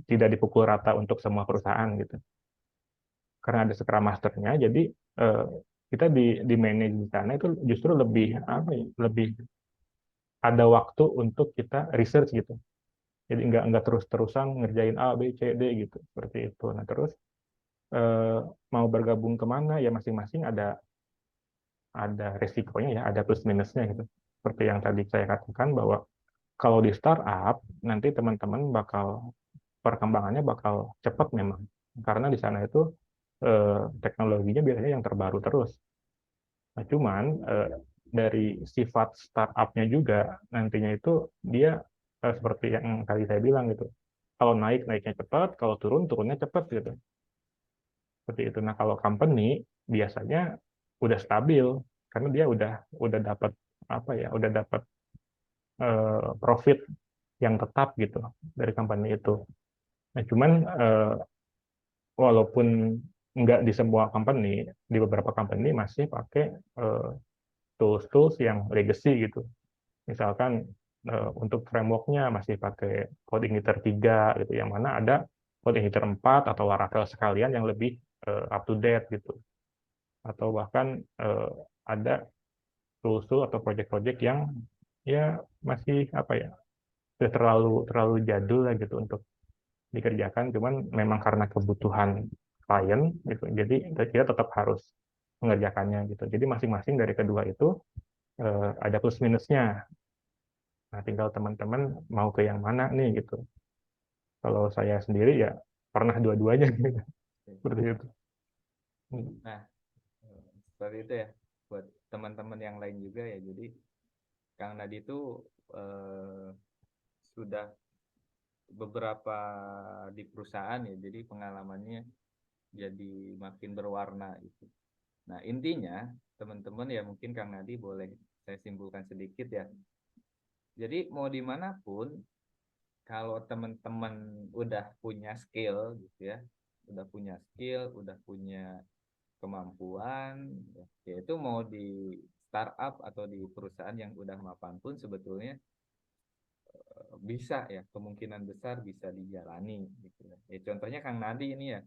tidak dipukul rata untuk semua perusahaan gitu. Karena ada Scrum Master-nya, jadi kita di manage di sana itu justru lebih apa ya, lebih ada waktu untuk kita research gitu. Jadi nggak terus-terusan ngerjain A, B, C, D gitu, seperti itu. Nah, terus mau bergabung kemana ya masing-masing ada resikonya ya, ada plus minusnya gitu. Seperti yang tadi saya katakan bahwa kalau di startup nanti teman-teman perkembangannya bakal cepat memang, karena di sana itu teknologinya biasanya yang terbaru terus. Nah, cuman dari sifat startupnya juga nantinya itu dia seperti yang tadi saya bilang gitu. Kalau naiknya cepat, kalau turunnya cepat gitu. Seperti itu. Nah, kalau company biasanya udah stabil karena dia udah dapat apa ya, udah dapat profit yang tetap gitu dari company itu. Nah, cuman walaupun nggak di semua company, di beberapa company masih pakai tools-tools yang legacy gitu. Misalkan untuk framework-nya masih pakai Code Editor 3 gitu, yang mana ada Code Editor 4 atau Laravel sekalian yang lebih up to date gitu. Atau bahkan ada tools-tools atau project-project yang ya masih apa ya, sudah terlalu jadul lah gitu untuk dikerjakan, cuman memang karena kebutuhan klien gitu, jadi kita tetap harus mengerjakannya gitu. Jadi masing-masing dari kedua itu ada plus minusnya. Nah, tinggal teman-teman mau ke yang mana nih gitu. Kalau saya sendiri ya pernah dua-duanya gitu. Seperti itu. Nah, seperti itu ya buat teman-teman yang lain juga ya. Jadi Kang Nadi itu sudah beberapa di perusahaan ya, jadi pengalamannya jadi makin berwarna itu. Nah, intinya teman-teman ya, mungkin Kang Nadi boleh saya simpulkan sedikit ya. Jadi mau dimanapun, kalau teman-teman udah punya skill gitu ya, udah punya kemampuan, ya itu mau di startup atau di perusahaan yang udah mapan pun sebetulnya bisa ya, kemungkinan besar bisa dijalani gitu ya. Ya contohnya Kang Nadi ini ya,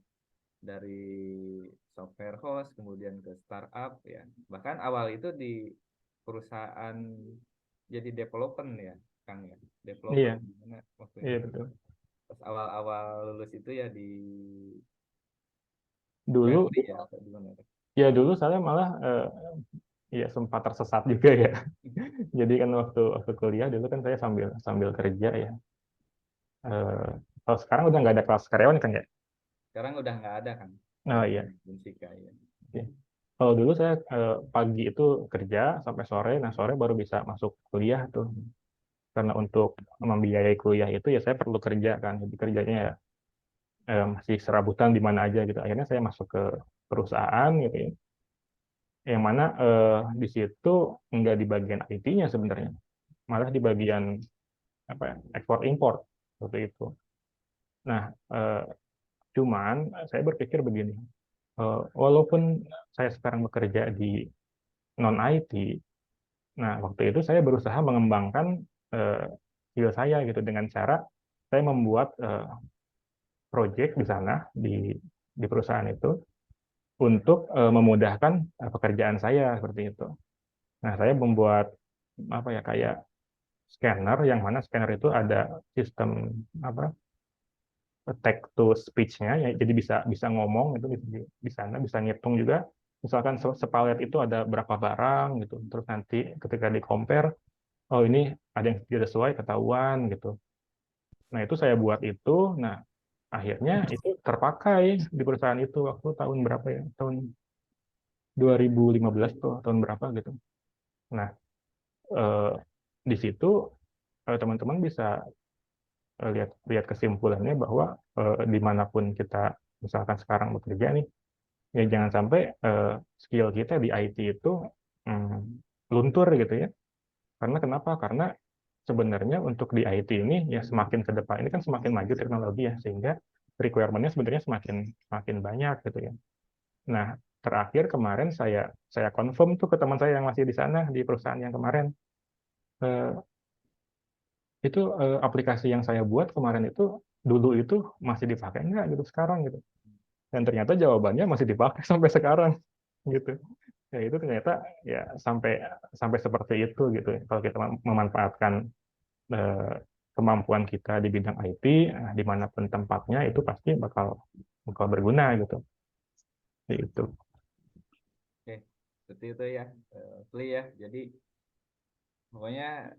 dari software host kemudian ke startup ya. Bahkan awal itu di perusahaan jadi developer ya, Kang ya. Developer Iya, gimana waktu iya itu. betul. Pas awal-awal lulus itu ya di Dulu, Bentley ya atau di mana? ya dulu saya malah ya sempat tersesat juga ya. Jadi kan waktu kuliah dulu kan saya sambil sambil kerja ya. Eh, Kalau sekarang udah nggak ada kelas karyawan kan ya? Sekarang udah nggak ada kan Oh di iya. Bensika ya. Oke. Kalau dulu saya pagi itu kerja sampai sore, nah sore baru bisa masuk kuliah tuh. Karena untuk membiayai kuliah itu ya saya perlu kerja kan. Jadi kerjanya ya masih serabutan di mana aja gitu. Akhirnya saya masuk ke perusahaan gitu ya. Yang mana di situ nggak di bagian IT-nya sebenarnya, malah di bagian apa ya, ekspor impor seperti itu. Nah, cuman saya berpikir begini, walaupun saya sekarang bekerja di non IT, nah waktu itu saya berusaha mengembangkan eh, skill saya gitu dengan cara saya membuat project di sana di perusahaan itu untuk memudahkan pekerjaan saya seperti itu. Nah, saya membuat apa ya kayak scanner yang mana scanner itu ada sistem apa text to speech-nya ya, jadi bisa bisa ngomong itu di sana bisa ngitung juga. Misalkan sepalet itu ada berapa barang gitu, terus nanti ketika di compare, oh ini ada yang tidak sesuai ketahuan gitu. Nah itu saya buat itu, nah akhirnya itu terpakai di perusahaan itu waktu tahun berapa ya, tahun 2015 tuh tahun berapa gitu. Nah eh, di situ teman-teman bisa lihat lihat kesimpulannya bahwa dimanapun kita misalkan sekarang bekerja nih, ya jangan sampai skill kita di IT itu mm, luntur gitu ya. Karena kenapa? Karena sebenarnya untuk di IT ini ya semakin ke depan ini kan semakin maju teknologi ya, sehingga requirement-nya sebenarnya semakin semakin banyak gitu ya. Nah, terakhir kemarin saya confirm tuh ke teman saya yang masih di sana di perusahaan yang kemarin, eh, itu aplikasi yang saya buat kemarin itu dulu itu masih dipakai enggak gitu sekarang gitu. Dan ternyata jawabannya masih dipakai sampai sekarang gitu. Ya itu ternyata ya sampai sampai seperti itu gitu. Kalau kita memanfaatkan eh, kemampuan kita di bidang IT, dimanapun tempatnya itu pasti bakal bakal berguna gitu. Itu. Oke, seperti itu ya, Pli ya. Jadi pokoknya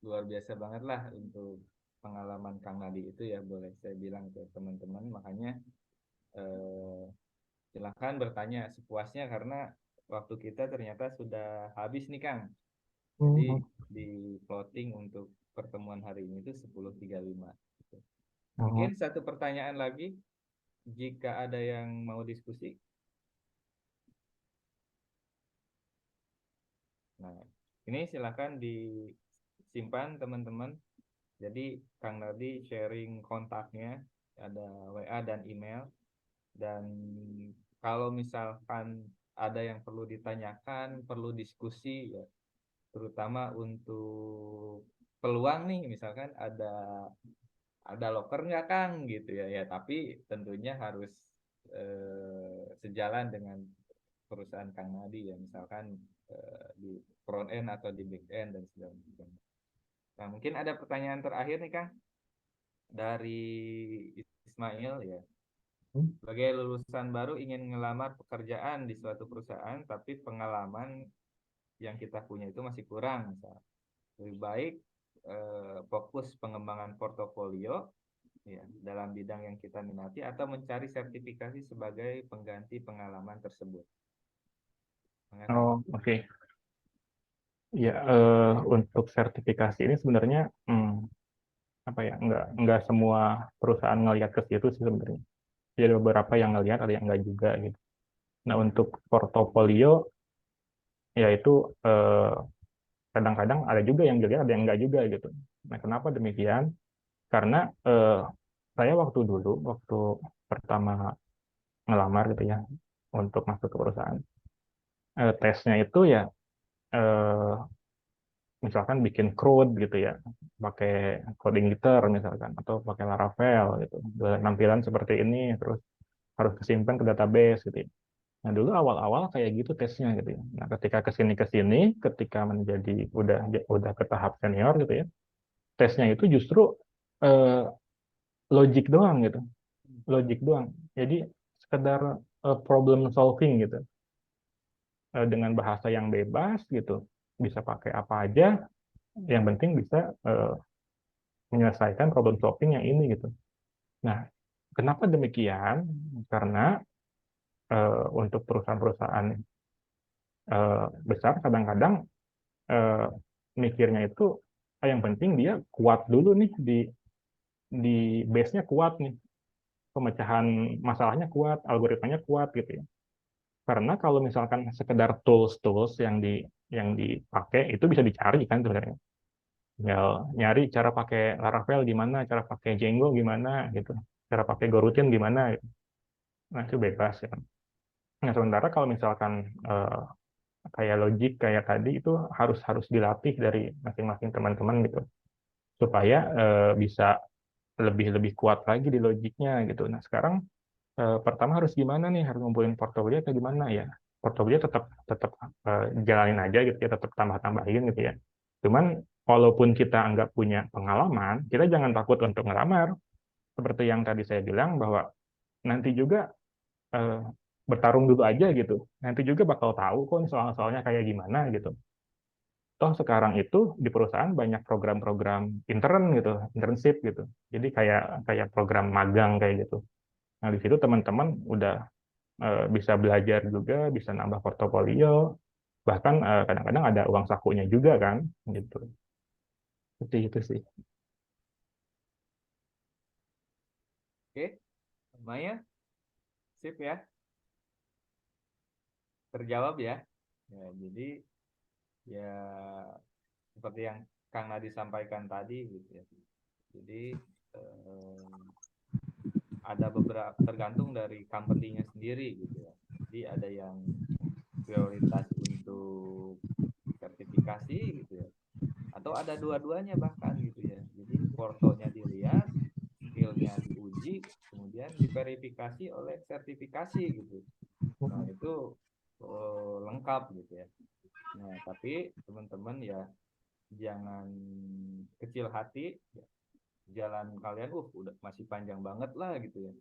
luar biasa banget lah untuk pengalaman Kang Nadi itu ya, boleh saya bilang ke teman-teman. Makanya eh, silahkan bertanya sepuasnya karena waktu kita ternyata sudah habis nih Kang. Jadi Mhm. di plotting untuk pertemuan hari ini itu 10.35. Mhm. Mungkin satu pertanyaan lagi jika ada yang mau diskusi. Nah, ini silahkan disimpan teman-teman. Jadi Kang Nardi sharing kontaknya, ada WA dan email. Dan kalau misalkan ada yang perlu ditanyakan, perlu diskusi ya, terutama untuk peluang nih, misalkan ada loker nggak Kang gitu ya, ya tapi tentunya harus sejalan dengan perusahaan Kang Nadi ya, misalkan di front end atau di back end dan segala macam. Nah, mungkin ada pertanyaan terakhir nih Kang dari Ismail ya. Sebagai lulusan baru ingin ngelamar pekerjaan di suatu perusahaan, tapi pengalaman yang kita punya itu masih kurang. Misal. Lebih baik fokus pengembangan portofolio ya, dalam bidang yang kita minati atau mencari sertifikasi sebagai pengganti pengalaman tersebut. Mengerti? Oh, oke. Ya, untuk sertifikasi ini sebenarnya apa ya, nggak semua perusahaan ngelihat ke situ sih sebenarnya. Jadi ada beberapa yang ngelihat, ada yang nggak juga gitu. Nah, untuk portofolio ya itu kadang-kadang ada juga yang dilihat, ada yang nggak juga gitu. Nah, kenapa demikian? Karena saya waktu pertama ngelamar gitu ya untuk masuk ke perusahaan, tesnya itu ya eh, misalkan bikin CRUD gitu ya, pakai coding editor misalkan, atau pakai Laravel gitu, tampilan seperti ini, terus harus kesimpan ke database gitu ya. Nah, dulu awal-awal kayak gitu tesnya gitu ya. Nah, ketika kesini ketika menjadi udah ke tahap senior gitu ya, tesnya itu justru eh, logic doang gitu, logic doang. Jadi sekedar problem solving gitu, dengan bahasa yang bebas gitu, bisa pakai apa aja, yang penting bisa menyelesaikan problem solving yang ini gitu. Nah, kenapa demikian? Karena untuk perusahaan-perusahaan besar kadang-kadang eh, mikirnya itu yang penting dia kuat dulu nih di base-nya, kuat nih, pemecahan masalahnya kuat, algoritmanya kuat gitu ya. Karena kalau misalkan sekedar tools-tools yang dipakai itu bisa dicari kan sebenarnya. Tinggal nyari cara pakai Laravel gimana, cara pakai Django gimana gitu, cara pakai Goroutine gimana gitu. Nah, itu bebas ya. Nah, sementara kalau misalkan kayak logik kayak tadi itu harus harus dilatih dari masing-masing teman-teman gitu, supaya bisa lebih lebih kuat lagi di logiknya gitu. Nah, sekarang pertama harus gimana nih? Harus ngumpulin portofolio atau gimana ya? Portofolio tetap tetap jalanin aja gitu ya, tetap tambah-tambahin gitu ya. Cuman walaupun kita nggak punya pengalaman, kita jangan takut untuk ngelamar. Seperti yang tadi saya bilang bahwa nanti juga eh, bertarung dulu aja gitu. Nanti juga bakal tahu kok nih soal-soalnya kayak gimana gitu. Toh sekarang itu di perusahaan banyak program-program intern gitu, internship gitu. Jadi kayak kayak program magang kayak gitu. Nah, di situ teman-teman udah bisa belajar juga, bisa nambah portofolio, bahkan kadang-kadang ada uang sakunya juga kan, gitu. Seperti itu sih. Oke, Maya, sip ya, terjawab ya. Ya, jadi ya seperti yang Kang Nadi sampaikan tadi gitu ya. Jadi ada beberapa tergantung dari company-nya sendiri gitu ya. Jadi ada yang prioritas untuk sertifikasi gitu ya. Atau ada dua-duanya bahkan gitu ya. Jadi portonya dilihat, skillnya diuji, kemudian diverifikasi oleh sertifikasi gitu. Nah itu lengkap gitu ya. Nah tapi teman-teman ya jangan kecil hati, jalan kalian udah masih panjang banget lah gitu ya,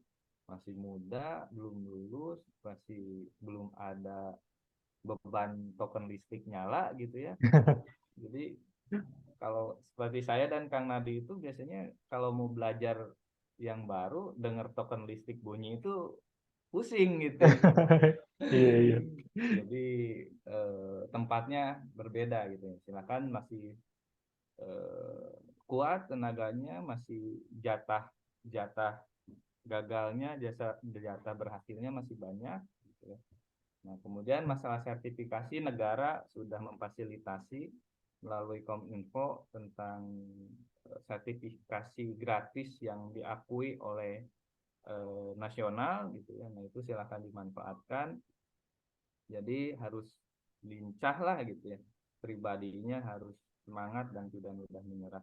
masih muda, belum lulus, masih belum ada beban token listrik nyala gitu ya. Jadi kalau seperti saya dan Kang Nadi itu biasanya kalau mau belajar yang baru dengar token listrik bunyi itu pusing gitu. Iya, iya. Jadi tempatnya berbeda gitu ya. Silakan masih eh, kuat tenaganya, masih jatah gagalnya, jatah berhasilnya masih banyak gitu ya. Nah, kemudian masalah sertifikasi, negara sudah memfasilitasi melalui Kominfo tentang sertifikasi gratis yang diakui oleh nasional gitu ya. Nah, itu silakan dimanfaatkan. Jadi harus lincah lah gitu ya. Pribadinya harus semangat dan tidak mudah menyerah.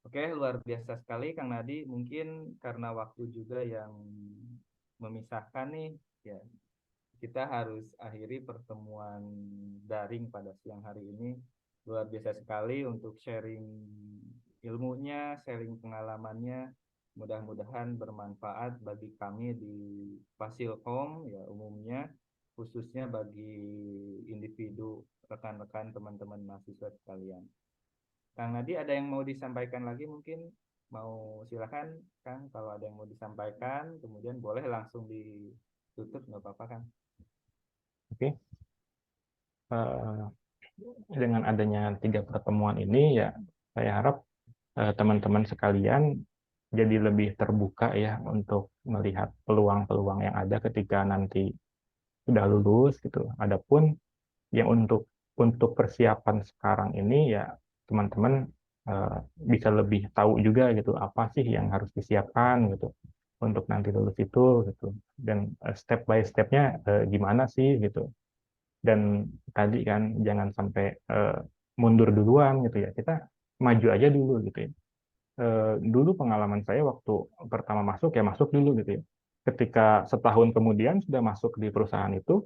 Oke, luar biasa sekali Kang Nadi. Mungkin karena waktu juga yang memisahkan nih, ya kita harus akhiri pertemuan daring pada siang hari ini. Luar biasa sekali untuk sharing ilmunya, sharing pengalamannya. Mudah-mudahan bermanfaat bagi kami di Fasilkom ya umumnya, khususnya bagi individu, rekan-rekan, teman-teman mahasiswa sekalian. Kang Nadi ada yang mau disampaikan lagi mungkin? mau silakan Kang kalau ada yang mau disampaikan, kemudian boleh langsung ditutup nggak apa-apa Kang. Oke. Eh, dengan adanya 3 pertemuan ini ya saya harap teman-teman sekalian jadi lebih terbuka ya untuk melihat peluang-peluang yang ada ketika nanti sudah lulus gitu. Adapun yang untuk persiapan sekarang ini ya teman-teman bisa lebih tahu juga gitu apa sih yang harus disiapkan gitu untuk nanti lulus itu gitu, dan step by stepnya gimana sih gitu. Dan tadi kan jangan sampai mundur duluan gitu ya, kita maju aja dulu gitu ya. Dulu pengalaman saya waktu pertama masuk ya masuk dulu gitu ya, ketika setahun kemudian sudah masuk di perusahaan itu,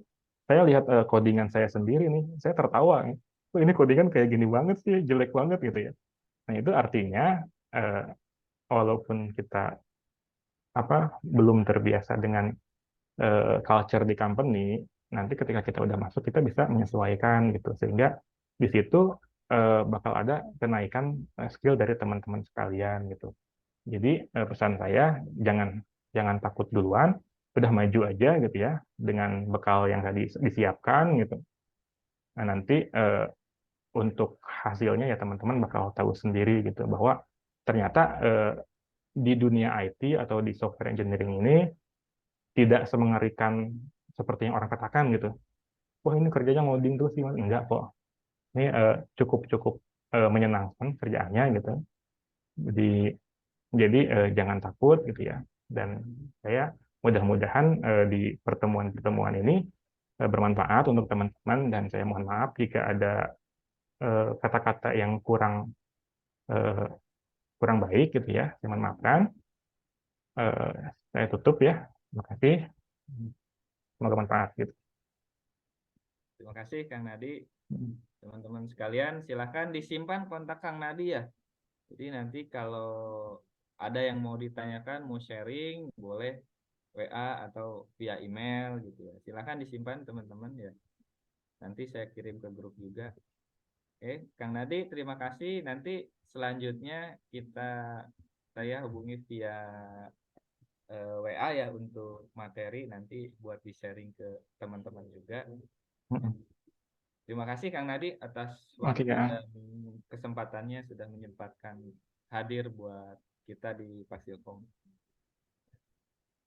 saya lihat codingan saya sendiri nih, saya tertawa nih. "Oh, ini codingan kayak gini banget sih, jelek banget gitu ya." Nah itu artinya eh, walaupun kita belum terbiasa dengan culture di company, nanti ketika kita udah masuk kita bisa menyesuaikan gitu, sehingga di situ bakal ada kenaikan skill dari teman-teman sekalian gitu. Jadi pesan saya jangan jangan takut duluan, udah maju aja gitu ya dengan bekal yang tadi disiapkan gitu. Nah nanti untuk hasilnya ya teman-teman bakal tahu sendiri gitu bahwa ternyata di dunia IT atau di software engineering ini tidak semengerikan seperti yang orang katakan gitu. Wah ini kerjanya ngoding terus sih, enggak kok. Ini cukup cukup menyenangkan kerjaannya gitu. Jadi jangan takut gitu ya. Dan saya mudah-mudahan di pertemuan-pertemuan ini bermanfaat untuk teman-teman, dan saya mohon maaf jika ada kata-kata yang eh, kurang baik gitu ya. Saya mohon maafkan. Eh, saya tutup ya. Terima kasih. Semoga bermanfaat gitu. Terima kasih Kang Nadi. Teman-teman sekalian, silahkan disimpan kontak Kang Nadi ya. Jadi nanti kalau ada yang mau ditanyakan, mau sharing, boleh WA atau via email gitu ya. Silahkan disimpan teman-teman ya. Nanti saya kirim ke grup juga. Oke, Kang Nadi, terima kasih. Nanti selanjutnya saya hubungi via WA ya untuk materi nanti buat di-sharing ke teman-teman juga. Terima kasih Kang Nadi atas Oke, waktu Kak. dan kesempatannya sudah menyempatkan hadir buat kita di Pasilkom.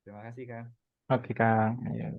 Terima kasih Kang. Oke, Kak. Ya.